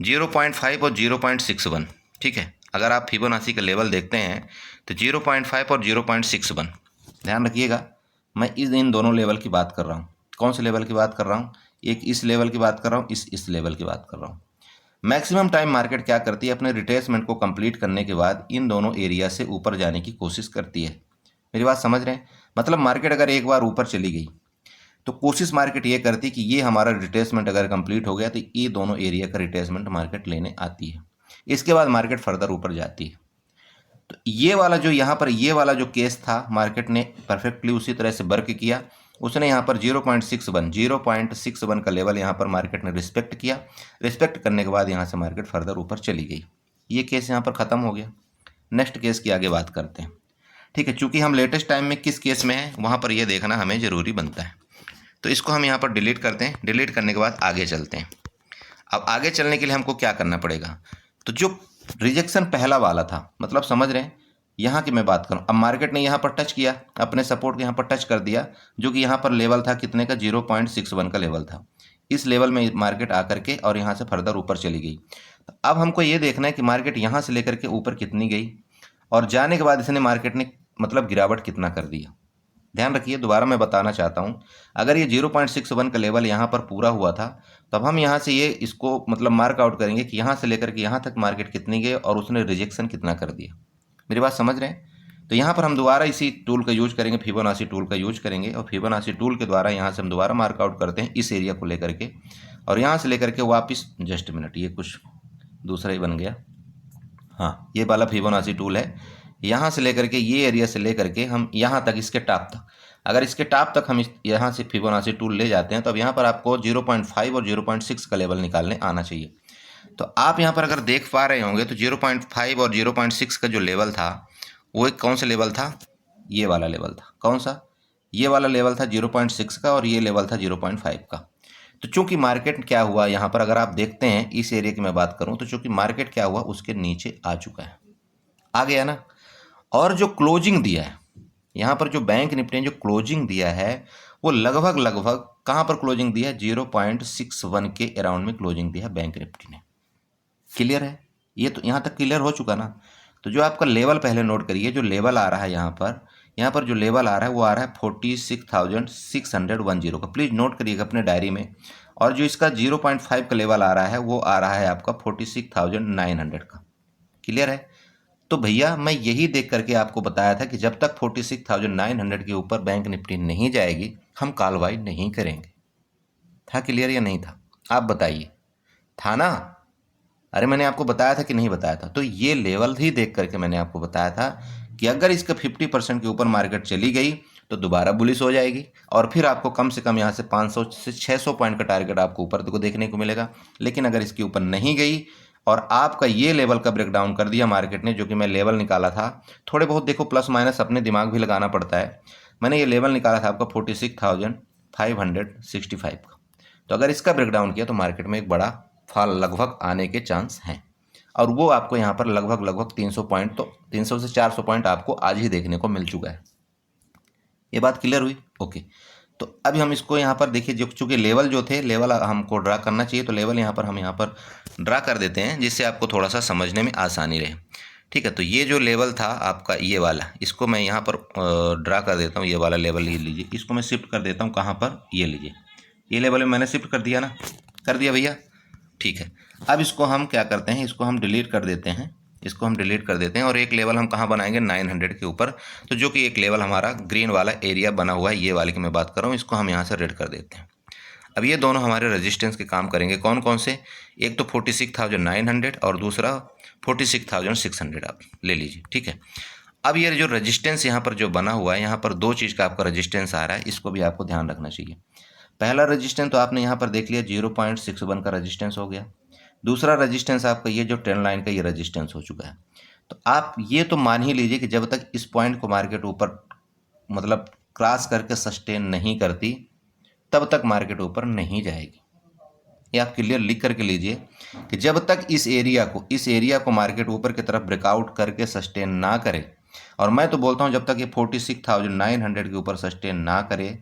0.5 और 0.61, ठीक है। अगर आप फिबोनाची का लेवल देखते हैं तो 0.5 और 0.61, ध्यान रखिएगा। मैं इन दोनों लेवल की बात कर रहा हूँ। कौन से लेवल की बात कर रहा हूँ, एक इस लेवल की बात कर रहा हूँ, इस लेवल की बात कर रहा हूँ। मैक्सिमम टाइम मार्केट क्या करती है, अपने रिट्रेसमेंट को कंप्लीट करने के बाद इन दोनों एरिया से ऊपर जाने की कोशिश करती है। मेरी बात समझ रहे हैं, मतलब मार्केट अगर एक बार ऊपर चली गई तो कोशिश मार्केट ये करती कि ये हमारा रिट्रेसमेंट अगर कंप्लीट हो गया तो ये दोनों एरिया का रिट्रेसमेंट मार्केट लेने आती है। इसके बाद मार्केट फर्दर ऊपर जाती है। तो ये वाला जो यहाँ पर ये वाला जो केस था, मार्केट ने परफेक्टली उसी तरह से वर्क किया। उसने यहाँ पर 0.61 का लेवल यहाँ पर मार्केट ने रिस्पेक्ट किया। रिस्पेक्ट करने के बाद यहाँ से मार्केट फर्दर ऊपर चली गई। ये केस यहाँ पर ख़त्म हो गया। नेक्स्ट केस की आगे बात करते हैं, ठीक है। चूंकि हम लेटेस्ट टाइम में किस केस में हैं वहाँ पर ये देखना हमें ज़रूरी बनता है। तो इसको हम यहाँ पर डिलीट करते हैं। डिलीट करने के बाद आगे चलते हैं। अब आगे चलने के लिए हमको क्या करना पड़ेगा, तो जो रिजेक्शन पहला वाला था, मतलब समझ रहे हैं, यहाँ की मैं बात करूँ। अब मार्केट ने यहाँ पर टच किया, अपने सपोर्ट को यहाँ पर टच कर दिया, जो कि यहाँ पर लेवल था कितने का, 0.61 का लेवल था। इस लेवल में मार्केट आकर के और यहाँ से फर्दर ऊपर चली गई। तो अब हमको ये देखना है कि मार्केट यहाँ से लेकर के ऊपर कितनी गई और जाने के बाद इसने मार्केट ने मतलब गिरावट कितना कर दिया। ध्यान रखिए, दोबारा मैं बताना चाहता हूँ, अगर ये 0.61 का लेवल यहाँ पर पूरा हुआ था, तब हम यहाँ से ये इसको मतलब मार्क आउट करेंगे कि यहाँ से लेकर के यहाँ तक मार्केट कितनी गई और उसने रिजेक्शन कितना कर दिया। मेरी बात समझ रहे हैं। तो यहाँ पर हम दोबारा इसी टूल का यूज करेंगे, फिबोनाची टूल का यूज करेंगे, और फिबोनाची टूल के द्वारा यहाँ से हम दोबारा मार्क आउट करते हैं इस एरिया को लेकर के, और यहाँ से लेकर के वापस, जस्ट मिनट, ये कुछ दूसरा ही बन गया। हाँ, ये वाला फिबोनाची टूल है। यहाँ से लेकर के ये एरिया से लेकर के हम यहाँ तक, इसके टॉप तक, अगर इसके टॉप तक हम यहाँ से फिबोनाची टूल ले जाते हैं तो अब यहाँ पर आपको 0.5 और 0.6 का लेवल निकालने आना चाहिए। तो आप यहाँ पर अगर देख पा रहे होंगे तो 0.5 और 0.6 का जो लेवल था वो एक कौन सा लेवल था, ये वाला लेवल था। कौन सा, ये वाला लेवल था 0.6 का, और ये लेवल था 0.5 का। तो चूंकि मार्केट क्या हुआ यहाँ पर, अगर आप देखते हैं इस एरिया की मैं बात करूँ, तो चूंकि मार्केट क्या हुआ, उसके नीचे आ चुका है, आ गया ना। और जो क्लोजिंग दिया है यहाँ पर, जो बैंक निफ्टी ने जो क्लोजिंग दिया है, वो लगभग कहाँ पर क्लोजिंग दिया है, 0.61 के अराउंड में क्लोजिंग दिया है बैंक निफ्टी ने। क्लियर है, ये तो यहाँ तक क्लियर हो चुका ना। तो जो आपका लेवल पहले नोट करिए, जो लेवल आ रहा है यहाँ पर जो लेवल आ रहा है वो आ रहा है 46,610 का। प्लीज़ नोट करिएगा अपने डायरी में। और जो इसका 0.5 का लेवल आ रहा है वो आ रहा है आपका 46,900 का। क्लियर है। तो भैया मैं यही देख करके आपको बताया था कि जब तक 46,900 के ऊपर बैंक निफ्टी नहीं जाएगी हम कॉल बाय नहीं करेंगे। था क्लियर या नहीं था, आप बताइए, था ना। अरे मैंने आपको बताया था कि नहीं बताया था। तो ये लेवल ही देख करके मैंने आपको बताया था कि अगर इसका 50% के ऊपर मार्केट चली गई तो दोबारा बुलिश हो जाएगी, और फिर आपको कम से कम यहाँ से 500 से 600 पॉइंट का टारगेट आपको ऊपर को देखने को मिलेगा। लेकिन अगर इसके ऊपर नहीं गई और आपका ये लेवल का ब्रेकडाउन कर दिया मार्केट ने, जो कि मैं लेवल निकाला था, थोड़े बहुत देखो प्लस माइनस अपने दिमाग भी लगाना पड़ता है। मैंने ये लेवल निकाला था आपका 46,565 का। तो अगर इसका ब्रेकडाउन किया तो मार्केट में एक बड़ा फॉल लगभग आने के चांस हैं, और वो आपको यहाँ पर लगभग 300 पॉइंट, तो 300 से 400 पॉइंट आपको आज ही देखने को मिल चुका है। ये बात क्लियर हुई? ओके। तो अभी हम इसको यहाँ पर देखिए, जो चूँकि लेवल जो थे, लेवल हमको ड्रा करना चाहिए, तो लेवल यहाँ पर हम यहाँ पर ड्रा कर देते हैं जिससे आपको थोड़ा सा समझने में आसानी रहे। ठीक है, तो ये जो लेवल था आपका ये वाला, इसको मैं यहाँ पर ड्रा कर देता हूँ। ये वाला लेवल ये लीजिए, इसको मैं शिफ्ट कर देता हूँ कहाँ पर, ये लीजिए, ये लेवल मैंने शिफ्ट कर दिया ना, कर दिया भैया। ठीक है, अब इसको हम क्या करते हैं, इसको हम डिलीट कर देते हैं, इसको हम डिलीट कर देते हैं, और एक लेवल हम कहाँ बनाएंगे, 900 के ऊपर। तो जो कि एक लेवल हमारा ग्रीन वाला एरिया बना हुआ है, ये वाले की मैं बात कर रहा हूँ, इसको हम यहाँ से रेड कर देते हैं। अब ये दोनों हमारे रेजिस्टेंस के काम करेंगे। कौन कौन से? एक तो 46,900 और दूसरा 46,600 आप ले लीजिए। ठीक है, अब ये जो रेजिस्टेंस यहाँ पर जो बना हुआ है, यहाँ पर दो चीज़ का आपका रेजिस्टेंस आ रहा है, इसको भी आपको ध्यान रखना चाहिए। पहला रेजिस्टेंस तो आपने यहाँ पर देख लिया, 0.61 का रेजिस्टेंस हो गया। दूसरा रेजिस्टेंस आपका ये जो ट्रेंड लाइन का ये रेजिस्टेंस हो चुका है। तो आप ये तो मान ही लीजिए कि जब तक इस पॉइंट को मार्केट ऊपर मतलब क्रॉस करके सस्टेन नहीं करती, तब तक मार्केट ऊपर नहीं जाएगी। ये आप क्लियर लिख करके लीजिए कि जब तक इस एरिया को मार्केट ऊपर की तरफ ब्रेकआउट करके सस्टेन ना करे, और मैं तो बोलता हूँ जब तक ये 46,900 के ऊपर सस्टेन ना करे,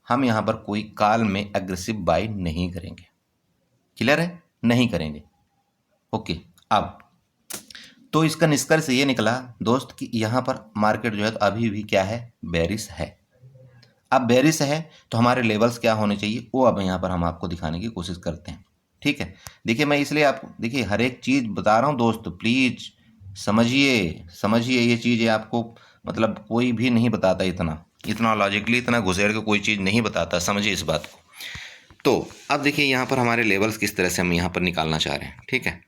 हम यहाँ पर कोई कॉल में एग्रेसिव बाई नहीं करेंगे। क्लियर है? नहीं करेंगे। ओके। अब तो इसका निष्कर्ष ये निकला दोस्त कि यहाँ पर मार्केट जो है तो अभी भी क्या है, बेरिश है। अब बेरिश है तो हमारे लेवल्स क्या होने चाहिए, वो अब यहाँ पर हम आपको दिखाने की कोशिश करते हैं। ठीक है, देखिए मैं इसलिए आपको देखिए हर एक चीज़ बता रहा हूँ दोस्त, प्लीज़ समझिए ये चीज़ें आपको मतलब कोई भी नहीं बताता, इतना लॉजिकली इतना घुसेड़ के कोई चीज़ नहीं बताता, समझिए इस बात को। तो अब देखिए यहाँ पर हमारे लेवल्स किस तरह से हम यहाँ पर निकालना चाह रहे हैं। ठीक है,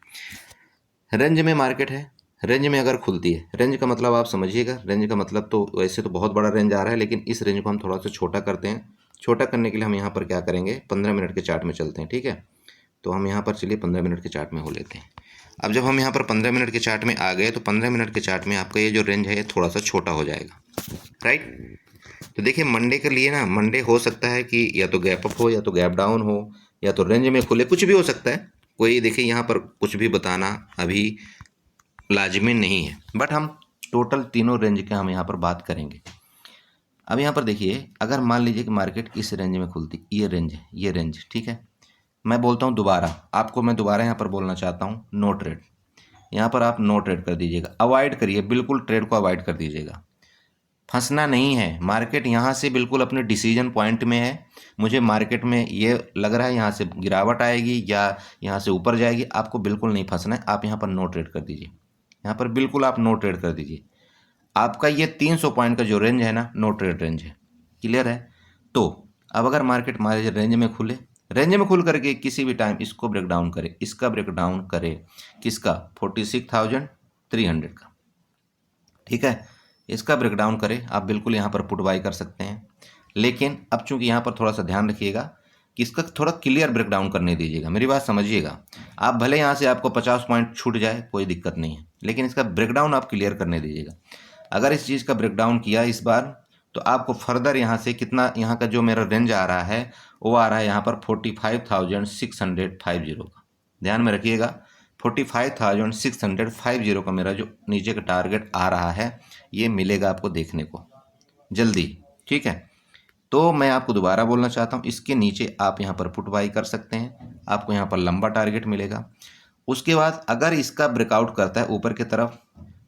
रेंज में मार्केट है, रेंज में अगर खुलती है, रेंज का मतलब आप समझिएगा, रेंज का मतलब तो वैसे तो बहुत बड़ा रेंज आ रहा है, लेकिन इस रेंज को हम थोड़ा सा छोटा करते हैं। छोटा करने के लिए हम यहाँ पर क्या करेंगे, 15 मिनट के चार्ट में चलते हैं। ठीक है, तो हम यहाँ पर चलिए 15 मिनट के चार्ट में हो लेते हैं। अब जब हम यहाँ पर 15 मिनट के चार्ट में आ गए, तो 15 मिनट के चार्ट में आपका ये जो रेंज है ये थोड़ा सा छोटा हो जाएगा, राइट। तो देखिए मंडे के लिए ना, मंडे हो सकता है कि या तो गैप अप हो या तो गैप डाउन हो या तो रेंज में खुले, कुछ भी हो सकता है। कोई देखिए यहाँ पर कुछ भी बताना अभी लाजमी नहीं है, बट हम टोटल तीनों रेंज के हम यहाँ पर बात करेंगे। अब यहाँ पर देखिए, अगर मान लीजिए कि मार्केट इस रेंज में खुलती, ये रेंज है, ये रेंज, ठीक है, मैं बोलता हूँ दोबारा आपको, मैं दोबारा यहाँ पर बोलना चाहता हूँ, नो ट्रेड। यहाँ पर आप नो ट्रेड कर दीजिएगा, अवॉइड करिए, बिल्कुल ट्रेड को अवॉइड कर दीजिएगा। फंसना नहीं है, मार्केट यहाँ से बिल्कुल अपने डिसीजन पॉइंट में है। मुझे मार्केट में ये लग रहा है यहाँ से गिरावट आएगी या यहाँ से ऊपर जाएगी, आपको बिल्कुल नहीं फंसना है। आप यहाँ पर नो ट्रेड कर दीजिए, यहाँ पर बिल्कुल आप नो ट्रेड कर दीजिए। आपका ये 300 पॉइंट का जो रेंज है ना, नो ट्रेड रेंज है। क्लियर है? तो अब अगर मार्केट हमारे रेंज में खुले, रेंज में खुल करके किसी भी टाइम इसको ब्रेक डाउन करे, इसका ब्रेक डाउन करे, किसका, 46,300 का, ठीक है, इसका ब्रेक डाउन करे, आप बिल्कुल यहाँ पर पुट बाई कर सकते हैं। लेकिन अब चूंकि यहाँ पर थोड़ा सा ध्यान रखिएगा कि इसका थोड़ा क्लियर ब्रेक डाउन करने दीजिएगा, मेरी बात समझिएगा। आप भले यहाँ से आपको 50 पॉइंट छूट जाए, कोई दिक्कत नहीं है, लेकिन इसका ब्रेक डाउन आप क्लियर करने दीजिएगा। अगर इस चीज़ का ब्रेक डाउन किया इस बार, तो आपको फर्दर यहाँ से कितना, यहाँ का जो मेरा रेंज आ रहा है वो आ रहा है यहाँ पर 45,650 का, ध्यान में रखिएगा। 45,650 का मेरा जो नीचे का टारगेट आ रहा है, ये मिलेगा आपको देखने को जल्दी। ठीक है, तो मैं आपको दोबारा बोलना चाहता हूँ, इसके नीचे आप यहाँ पर पुट बाई कर सकते हैं, आपको यहाँ पर लंबा टारगेट मिलेगा। उसके बाद अगर इसका ब्रेकआउट करता है ऊपर की तरफ,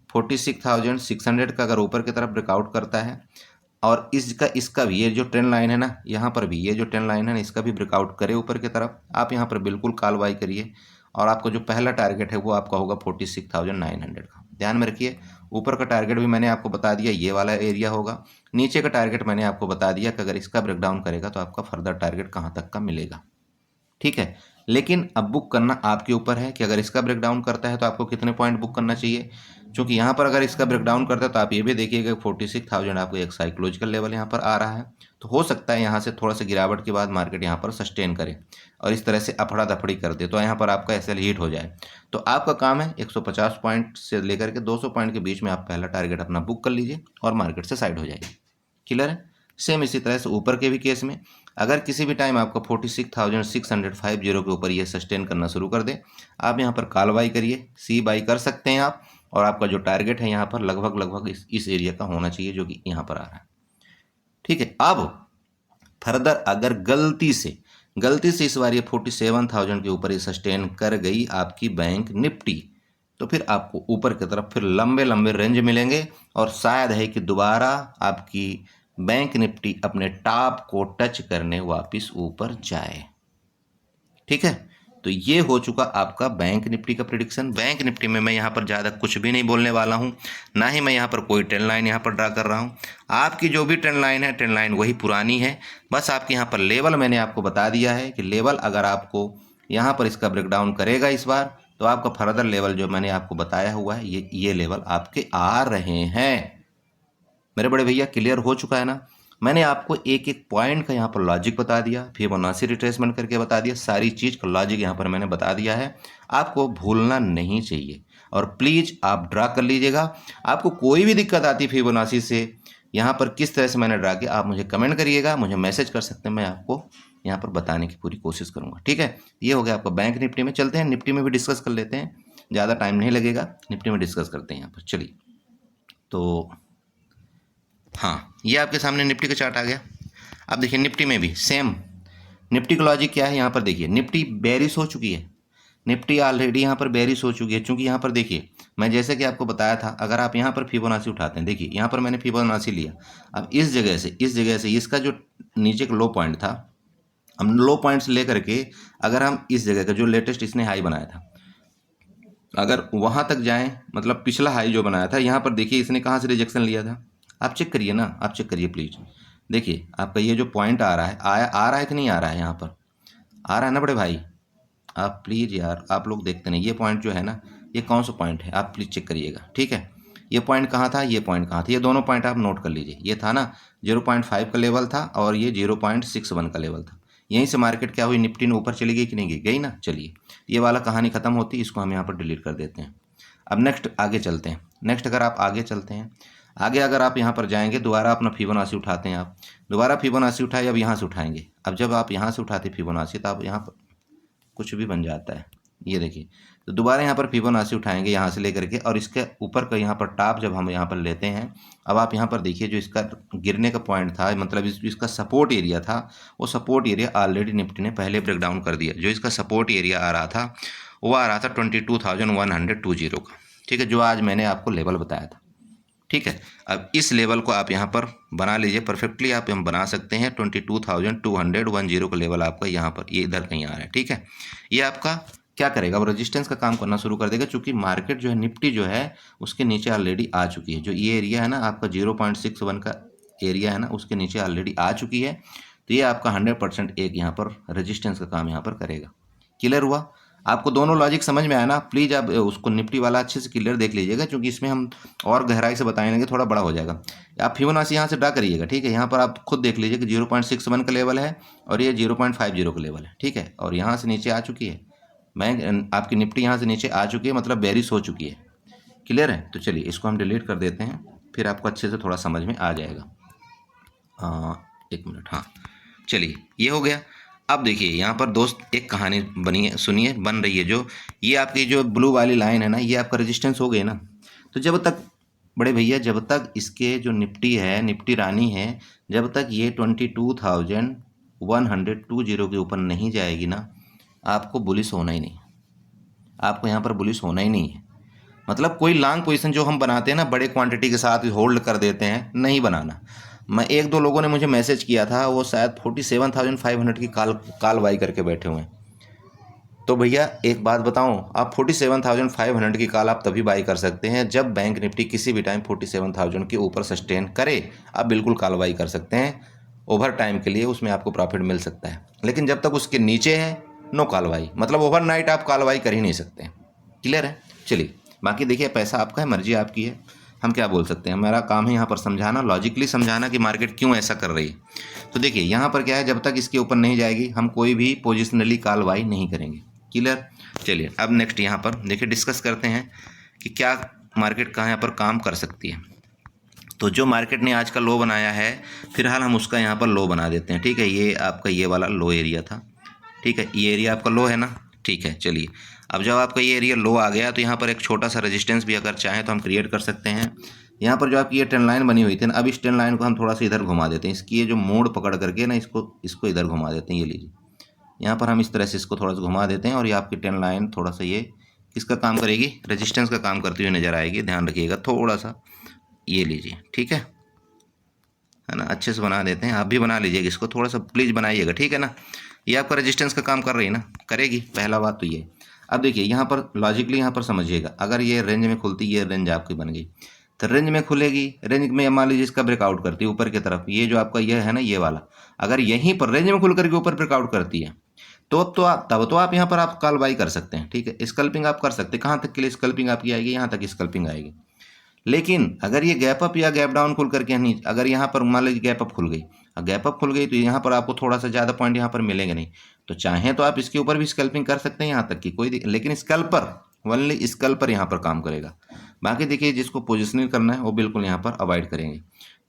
46,600 का अगर ऊपर की तरफ ब्रेकआउट करता है, और इसका भी ये जो ट्रेंड लाइन है ना, यहाँ पर भी ये जो ट्रेंड लाइन है ना, इसका भी ब्रेकआउट करे ऊपर की तरफ, आप यहाँ पर बिल्कुल कॉल बाई करिए। और आपका जो पहला टारगेट है वो आपका होगा 46,900 का, ध्यान में रखिए। ऊपर का टारगेट भी मैंने आपको बता दिया, ये वाला एरिया होगा। नीचे का टारगेट मैंने आपको बता दिया कि अगर इसका ब्रेकडाउन करेगा तो आपका फर्दर टारगेट कहाँ तक का मिलेगा। ठीक है, लेकिन अब बुक करना आपके ऊपर है कि अगर इसका ब्रेकडाउन करता है तो आपको कितने पॉइंट बुक करना चाहिए। क्योंकि यहाँ पर अगर इसका ब्रेकडाउन करता है तो आप ये भी देखिएगा 46,000 आपको एक साइकोलॉजिकल लेवल यहाँ पर आ रहा है। तो हो सकता है यहाँ से थोड़ा सा गिरावट के बाद मार्केट यहाँ पर सस्टेन करे और इस तरह से अफड़ा दफड़ी कर दे, तो यहाँ पर आपका एसएल हिट हो जाए। तो आपका काम है 150 पॉइंट से लेकर के 200 पॉइंट के बीच में आप पहला टारगेट अपना बुक कर लीजिए और मार्केट से साइड हो जाइए। क्लियर है? सेम इसी तरह से ऊपर के भी केस में अगर किसी भी टाइम आपका 46,650 के ऊपर ये सस्टेन करना शुरू कर दे, आप यहाँ पर कॉल बाई करिए, सी बाई कर सकते हैं आप। और आपका जो टारगेट है यहाँ पर लगभग इस एरिया का होना चाहिए जो कि यहाँ पर आ रहा है। ठीक है, अब फर्दर अगर गलती से इस बार ये 47,000 के ऊपर ये सस्टेन कर गई आपकी बैंक निफ्टी, तो फिर आपको ऊपर की तरफ फिर लंबे लंबे रेंज मिलेंगे और शायद है कि दोबारा आपकी बैंक निफ्टी अपने टॉप को टच करने वापस ऊपर जाए। ठीक है, तो ये हो चुका आपका बैंक निफ्टी का प्रिडिक्शन। बैंक निफ्टी में मैं यहाँ पर ज़्यादा कुछ भी नहीं बोलने वाला हूँ, ना ही मैं यहाँ पर कोई ट्रेंड लाइन यहाँ पर ड्रा कर रहा हूँ। आपकी जो भी ट्रेंड लाइन है, ट्रेंड लाइन वही पुरानी है। बस आपके यहाँ पर लेवल मैंने आपको बता दिया है कि लेवल अगर आपको यहाँ पर इसका ब्रेकडाउन करेगा इस बार, तो आपका फर्दर लेवल जो मैंने आपको बताया हुआ है ये लेवल आपके आ रहे हैं। मेरे बड़े भैया क्लियर हो चुका है ना? मैंने आपको एक एक पॉइंट का यहाँ पर लॉजिक बता दिया, फिबोनाची रिट्रेसमेंट करके बता दिया, सारी चीज़ का लॉजिक यहाँ पर मैंने बता दिया है। आपको भूलना नहीं चाहिए और प्लीज़ आप ड्रा कर लीजिएगा। आपको कोई भी दिक्कत आती फिबोनाची से, यहाँ पर किस तरह से मैंने ड्रा किया, आप मुझे कमेंट करिएगा, मुझे मैसेज कर सकते हैं, मैं आपको यहाँ पर बताने की पूरी कोशिश करूँगा। ठीक है, ये हो गया आपका बैंक निफ्टी में। चलते हैं निफ्टी में भी डिस्कस कर लेते हैं, ज़्यादा टाइम नहीं लगेगा, निफ्टी में डिस्कस करते हैं यहाँ पर। चलिए, तो हाँ, ये आपके सामने निफ्टी का चार्ट आ गया। अब देखिए निफ्टी में भी सेम, निफ्टी का लॉजिक क्या है यहाँ पर देखिए, निफ्टी बेरिश हो चुकी है, निफ्टी ऑलरेडी यहाँ पर बेरिश हो चुकी है। चूंकि यहाँ पर देखिए मैं जैसे कि आपको बताया था, अगर आप यहाँ पर फिबोनाची उठाते हैं, देखिए यहाँ पर मैंने फिबोनाची लिया। अब इस जगह से इसका जो नीचे का लो पॉइंट था, हम लो पॉइंट से लेकर के अगर हम इस जगह का जो लेटेस्ट इसने हाई बनाया था, अगर वहाँ तक जाएँ, मतलब पिछला हाई जो बनाया था, यहाँ पर देखिए इसने कहाँ से रिजेक्शन लिया था, आप चेक करिए ना, आप चेक करिए प्लीज़। देखिए आपका ये जो पॉइंट आ रहा है, आ रहा है कि नहीं आ रहा है, यहाँ पर आ रहा है ना बड़े भाई? आप प्लीज़ यार, आप लोग देखते नहीं, ये पॉइंट जो है ना, ये कौन सा पॉइंट है, आप प्लीज़ चेक करिएगा। ठीक है, ये पॉइंट कहाँ था, ये पॉइंट कहाँ था, ये दोनों पॉइंट आप नोट कर लीजिए। ये था ना 0.5 का लेवल था और ये 0.61 का लेवल था। यहीं से मार्केट क्या हुई, निफ्टी ने ऊपर चली गई कि नहीं गई? गई ना। चलिए, ये वाला कहानी खत्म होती है, इसको हम यहाँ पर डिलीट कर देते हैं। अब नेक्स्ट आगे चलते हैं। नेक्स्ट अगर आप आगे चलते हैं, आगे अगर आप यहाँ पर जाएंगे, दोबारा अपना फिबोनाची उठाते हैं, आप दोबारा फिबोनाची उठाए, अब यहाँ से उठाएंगे। अब जब आप यहाँ से उठाते फिबोनाची, तो आप यहाँ पर कुछ भी बन जाता है, ये देखिए। तो दोबारा यहाँ पर फिबोनाची उठाएंगे यहाँ से लेकर के, और इसके ऊपर का यहाँ पर टॉप जब हम यहाँ पर लेते हैं, अब आप यहाँ पर देखिए जो इसका गिरने का पॉइंट था, मतलब इसका सपोर्ट एरिया था, वो सपोर्ट एरिया ऑलरेडी निफ्टी ने पहले ब्रेक डाउन कर दिया। जो इसका सपोर्ट एरिया आ रहा था, वो आ रहा था 22,120 का। ठीक है, जो आज मैंने आपको लेवल बताया था। ठीक है, अब इस लेवल को आप यहाँ पर बना लीजिए परफेक्टली, आप हम बना सकते हैं 22,210 का लेवल आपका यहाँ पर, ये इधर कहीं आ रहा है। ठीक है, ये आपका क्या करेगा, वो रेजिस्टेंस का काम करना शुरू कर देगा, क्योंकि मार्केट जो है, निफ्टी जो है, उसके नीचे ऑलरेडी आ चुकी है। जो ये एरिया है ना आपका 0.61 का एरिया है ना, उसके नीचे ऑलरेडी आ चुकी है। तो ये आपका 100% एक यहाँ पर रेजिस्टेंस का काम यहाँ पर करेगा। क्लियर हुआ? आपको दोनों लॉजिक समझ में आया ना? प्लीज़ आप उसको निफ्टी वाला अच्छे से क्लियर देख लीजिएगा, क्योंकि इसमें हम और गहराई से बताएंगे, थोड़ा बड़ा हो जाएगा। आप फिबोनाची यहाँ से ड्रा करिएगा। ठीक है, यहाँ पर आप खुद देख लीजिए कि 0.61 का लेवल है और ये 0.50 का लेवल है। ठीक है, और यहाँ से नीचे आ चुकी है बैंक, आपकी निफ्टी यहाँ से नीचे आ चुकी है, मतलब बेरिश हो चुकी है। क्लियर है? तो चलिए इसको हम डिलीट कर देते हैं, फिर आपको अच्छे से थोड़ा समझ में आ जाएगा। एक मिनट, हाँ चलिए, ये हो गया। अब देखिए यहाँ पर दोस्त एक कहानी बनी है, सुनिए, बन रही है। जो ये आपकी जो ब्लू वाली लाइन है ना, ये आपका रेजिस्टेंस हो गई ना। तो जब तक बड़े भैया, जब तक इसके जो निफ्टी है, निफ्टी रानी है, जब तक ये 22,120 के ऊपर नहीं जाएगी ना, आपको बुलिश होना ही नहीं, आपको यहाँ पर बुलिश होना ही नहीं है। मतलब कोई लॉन्ग पोजीशन जो हम बनाते हैं ना, बड़े क्वांटिटी के साथ होल्ड कर देते हैं, नहीं बनाना। मैं एक दो लोगों ने मुझे मैसेज किया था, वो शायद 47,500 की काल बाई करके बैठे हुए हैं। तो भैया एक बात बताऊं, आप 47,500 की काल आप तभी बाई कर सकते हैं जब बैंक निफ्टी किसी भी टाइम 47,000 के ऊपर सस्टेन करे, आप बिल्कुल काल बाई कर सकते हैं। ओवर टाइम के लिए उसमें आपको प्रॉफिट मिल सकता है, लेकिन जब तक उसके नीचे है, नो काल बाई, मतलब ओवरनाइट आप काल बाई कर ही नहीं सकते। क्लियर है? चलिए, बाकी देखिए पैसा आपका है, मर्जी आपकी है, हम क्या बोल सकते हैं। हमारा काम है यहाँ पर समझाना, लॉजिकली समझाना कि मार्केट क्यों ऐसा कर रही है। तो देखिए यहाँ पर क्या है, जब तक इसके ऊपर नहीं जाएगी, हम कोई भी पोजिशनली कॉल बाई नहीं करेंगे। क्लियर? चलिए अब नेक्स्ट यहाँ पर देखिए डिस्कस करते हैं कि क्या मार्केट कहाँ यहाँ पर काम कर सकती है। तो जो मार्केट ने आज का लो बनाया है, फिलहाल हम उसका यहाँ पर लो बना देते हैं। ठीक है, ये आपका ये वाला लो एरिया था। ठीक है, ये एरिया आपका लो है ना। ठीक है, चलिए अब जब आपका ये एरिया लो आ गया तो यहाँ पर एक छोटा सा रेजिस्टेंस भी अगर चाहें तो हम क्रिएट कर सकते हैं। यहाँ पर जो आपकी ये ट्रेंड लाइन बनी हुई थी ना, अब इस ट्रेंड लाइन को हम थोड़ा सा इधर घुमा देते हैं। इसकी ये जो मोड़ पकड़ करके ना इसको इधर घुमा देते हैं। ये लीजिए, यहाँ पर हम इस तरह से इसको थोड़ा सा घुमा देते हैं और ये आपकी ट्रेंड लाइन थोड़ा सा ये किसका काम करेगी, रेजिस्टेंस का काम करती हुई नजर आएगी। ध्यान रखिएगा थोड़ा सा, ये लीजिए। ठीक है ना, अच्छे से बना देते हैं। आप भी बना लीजिएगा इसको, थोड़ा सा प्लीज़ बनाइएगा। ठीक है ना, ये आपका रेजिस्टेंस का काम कर रही है ना, करेगी। पहला बात तो ये। अब देखिए यहाँ पर लॉजिकली यहाँ पर समझिएगा, अगर ये रेंज में खुलती, ये रेंज आपकी बन गई तो रेंज में खुलेगी। रेंज में मान लीजिए इसका ब्रेकआउट करती है ऊपर की तरफ, ये जो आपका ये है ना ये वाला, अगर यहीं पर रेंज में खुल करके ऊपर ब्रेकआउट करती है तो तब तो आप यहाँ पर आप कॉल बाई कर सकते हैं। ठीक है, स्कल्पिंग आप कर सकते हैं। कहाँ तक के लिए स्कल्पिंग आपकी आएगी, यहाँ तक स्कल्पिंग आएगी। लेकिन अगर ये गैप अप या गैप डाउन खुल करके नहीं, अगर यहाँ पर मान लीजिए गैप अप खुल गई, गैप अप खुल गई तो यहाँ पर आपको थोड़ा सा ज़्यादा पॉइंट यहाँ पर मिलेंगे नहीं। तो चाहें तो आप इसके ऊपर भी स्कल्पिंग कर सकते हैं यहाँ तक की कोई, लेकिन स्कल्पर ओनली स्कल्पर यहाँ पर काम करेगा। बाकी देखिए जिसको पोजिशनिंग करना है वो बिल्कुल यहाँ पर अवॉइड करेंगे।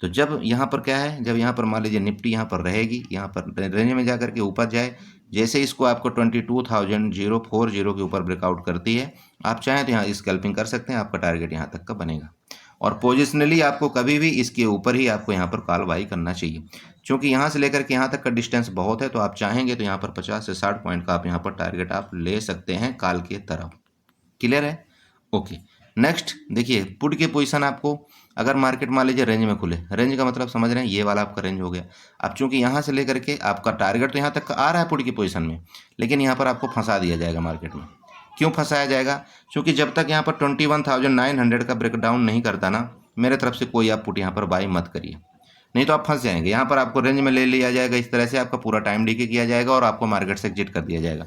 तो जब यहाँ पर क्या है, जब यहाँ पर मान लीजिए निफ्टी यहाँ पर रहेगी, यहाँ पर रेंज में जा करके ऊपर जाए, जैसे इसको आपको 22,040 के ऊपर ब्रेकआउट करती है, आप चाहें तो यहाँ स्कल्पिंग कर सकते हैं। आपका टारगेट यहाँ तक का बनेगा और पोजिशनली आपको कभी भी इसके ऊपर ही आपको यहाँ पर कॉल बाई करना चाहिए, क्योंकि यहाँ से लेकर के यहाँ तक का डिस्टेंस बहुत है। तो आप चाहेंगे तो यहाँ पर 50 से 60 पॉइंट का आप यहाँ पर टारगेट आप ले सकते हैं कॉल की तरफ। क्लियर है? ओके। नेक्स्ट देखिए पुट की पोजीशन आपको, अगर मार्केट मान लीजिए रेंज में खुले, रेंज का मतलब समझ रहे हैं, ये वाला आपका रेंज हो गया। अब चूंकि यहाँ से लेकर के आपका टारगेट तो यहाँ तक का आ रहा है पुट की पोजीशन में, लेकिन यहाँ पर आपको फंसा दिया जाएगा मार्केट में। क्यों फंसाया जाएगा? क्योंकि जब तक यहाँ पर 21,900 का ब्रेकडाउन नहीं करता ना, मेरे तरफ से कोई आप पुट यहाँ पर बाई मत करिए, नहीं तो आप फंस जाएंगे। यहाँ पर आपको रेंज में ले लिया जाएगा, इस तरह से आपका पूरा टाइम डीके किया जाएगा और आपको मार्केट से एग्जिट कर दिया जाएगा।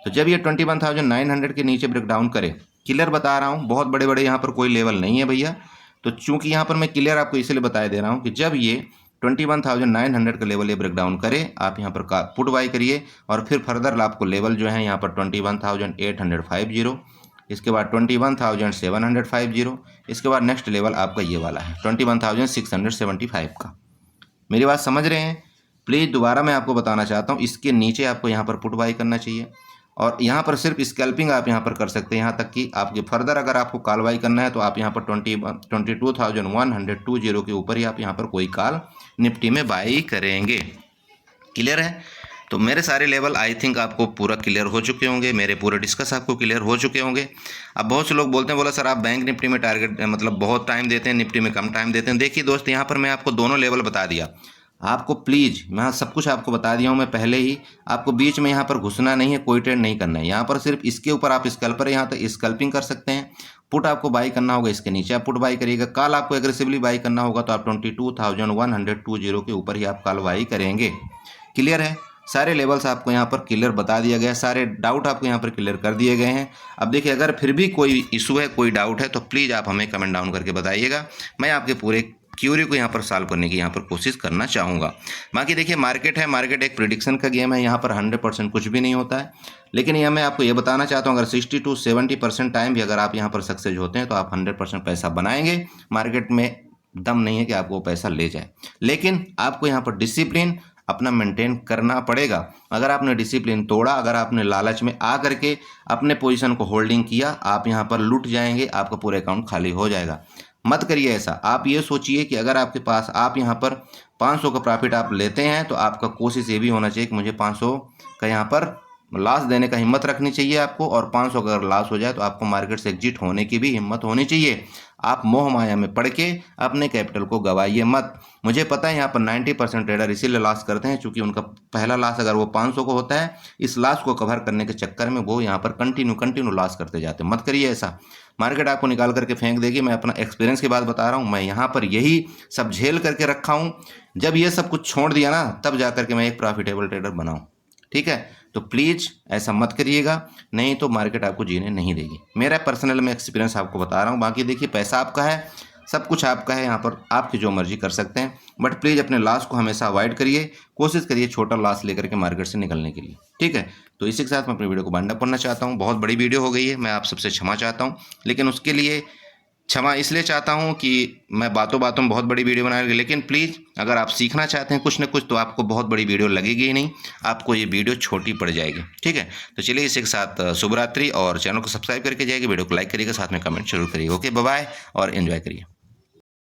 तो जब ये 21,900 के नीचे ब्रेकडाउन करे, क्लियर बता रहा हूँ, बहुत बड़े बड़े यहाँ पर कोई लेवल नहीं है भैया। तो चूंकि यहाँ पर मैं क्लियर आपको इसलिए बता दे रहा हूँ कि जब ये 21,900 का लेवल ये ब्रेकडाउन करे, आप यहाँ पर पुट बाई करिए और फिर फर्दर आपको लेवल जो है यहाँ पर 21,850, इसके बाद 21,750, इसके बाद नेक्स्ट लेवल आपका ये वाला है 21,675 का। मेरी बात समझ रहे हैं? प्लीज़ दोबारा मैं आपको बताना चाहता हूँ, इसके नीचे आपको यहाँ पर पुट बाई करना चाहिए और यहाँ पर सिर्फ स्कैल्पिंग आप यहाँ पर कर सकते हैं। यहाँ तक कि आपके फर्दर अगर आपको कॉल बाई करना है तो आप यहाँ पर 22,120 के ऊपर ही आप यहाँ पर कोई कॉल निफ्टी में बाई करेंगे। क्लियर है? तो मेरे सारे लेवल आई थिंक आपको पूरा क्लियर हो चुके होंगे, मेरे पूरे डिस्कस आपको क्लियर हो चुके होंगे। अब बहुत से लोग बोलते हैं, बोला सर आप बैंक निफ्टी में टारगेट मतलब बहुत टाइम देते हैं, निफ्टी में कम टाइम देते हैं। देखिए दोस्त, यहाँ पर मैं आपको दोनों लेवल बता दिया। आपको प्लीज़, मैं सब कुछ आपको बता दिया हूँ मैं पहले ही, आपको बीच में यहाँ पर घुसना नहीं है, कोई ट्रेड नहीं करना है। यहाँ पर सिर्फ इसके ऊपर आप स्कल्पर यहाँ तक स्कल्पिंग कर सकते हैं। पुट आपको बाई करना होगा, इसके नीचे आप पुट बाई करिएगा। कॉल आपको एग्रेसिवली बाई करना होगा तो आप 22,120 के ऊपर ही आप कॉल बाई करेंगे। क्लियर है? सारे लेवल्स आपको यहाँ पर क्लियर बता दिया गया, सारे डाउट आपको यहाँ पर क्लियर कर दिए गए हैं। अब देखिए अगर फिर भी कोई इशू है, कोई डाउट है तो प्लीज़ आप हमें कमेंट डाउन करके बताइएगा, मैं आपके पूरे क्यूरी को यहाँ पर सॉल्व करने की यहाँ पर कोशिश करना चाहूँगा। बाकी देखिए मार्केट है, मार्केट एक प्रिडिक्शन का गेम है, यहाँ पर 100% कुछ भी नहीं होता है। लेकिन यह मैं आपको ये बताना चाहता हूँ, अगर 60 to 70% टाइम भी अगर आप यहाँ पर सक्सेस होते हैं तो आप 100% पैसा बनाएंगे। मार्केट में दम नहीं है कि आपको पैसा ले जाए, लेकिन आपको यहाँ पर डिसिप्लिन अपना मेंटेन करना पड़ेगा। अगर आपने डिसिप्लिन तोड़ा, अगर आपने लालच में आ करके अपने पोजीशन को होल्डिंग किया, आप यहाँ पर लूट जाएंगे, आपका पूरा अकाउंट खाली हो जाएगा। मत करिए ऐसा। आप ये सोचिए कि अगर आपके पास आप यहाँ पर 500 का प्रॉफिट आप लेते हैं तो आपका कोशिश ये भी होना चाहिए कि मुझे 500 का यहाँ पर लॉस देने का हिम्मत रखनी चाहिए आपको, और 500 का अगर लॉस हो जाए तो आपको मार्केट से एग्जिट होने की भी हिम्मत होनी चाहिए। आप मोह माया में पड़ के अपने कैपिटल को गवाइए मत। मुझे पता है यहाँ पर 90% ट्रेडर इसीलिए लॉस करते हैं क्योंकि उनका पहला लॉस अगर वो 500 को होता है, इस लॉस को कवर करने के चक्कर में वो यहाँ पर कंटिन्यू लॉस करते जाते हैं। मत करिए ऐसा, मार्केट आपको निकाल करके फेंक देगी। मैं अपना एक्सपीरियंस की बात बता रहा हूँ, मैं यहाँ पर यही सब झेल करके रखा हूँ। जब ये सब कुछ छोड़ दिया ना, तब जा करके मैं एक प्रॉफिटेबल ट्रेडर बनाऊँ। ठीक है, तो प्लीज़ ऐसा मत करिएगा, नहीं तो मार्केट आपको जीने नहीं देगी। मेरा पर्सनल में एक्सपीरियंस आपको बता रहा हूँ। बाकी देखिए पैसा आपका है, सब कुछ आपका है, यहाँ पर आपकी जो मर्जी कर सकते हैं, बट प्लीज़ अपने लॉस को हमेशा अवॉइड करिए, कोशिश करिए छोटा लॉस लेकर के मार्केट से निकलने के लिए। ठीक है, तो इसी के साथ मैं अपनी वीडियो को वाइंड अप करना चाहता हूँ। बहुत बड़ी वीडियो हो गई है, मैं आप सबसे क्षमा चाहता हूँ, लेकिन उसके लिए क्षमा इसलिए चाहता हूँ कि मैं बातों बातों में बहुत बड़ी वीडियो बनाऊंगी, लेकिन प्लीज़ अगर आप सीखना चाहते हैं कुछ न कुछ तो आपको बहुत बड़ी वीडियो लगेगी ही नहीं, आपको ये वीडियो छोटी पड़ जाएगी। ठीक है, तो चलिए इसी के साथ शुभ रात्रि, और चैनल को सब्सक्राइब करके जाइए, वीडियो को लाइक करिएगा, साथ में कमेंट जरूर करिएगा। ओके, बाय बाय और एंजॉय करिए।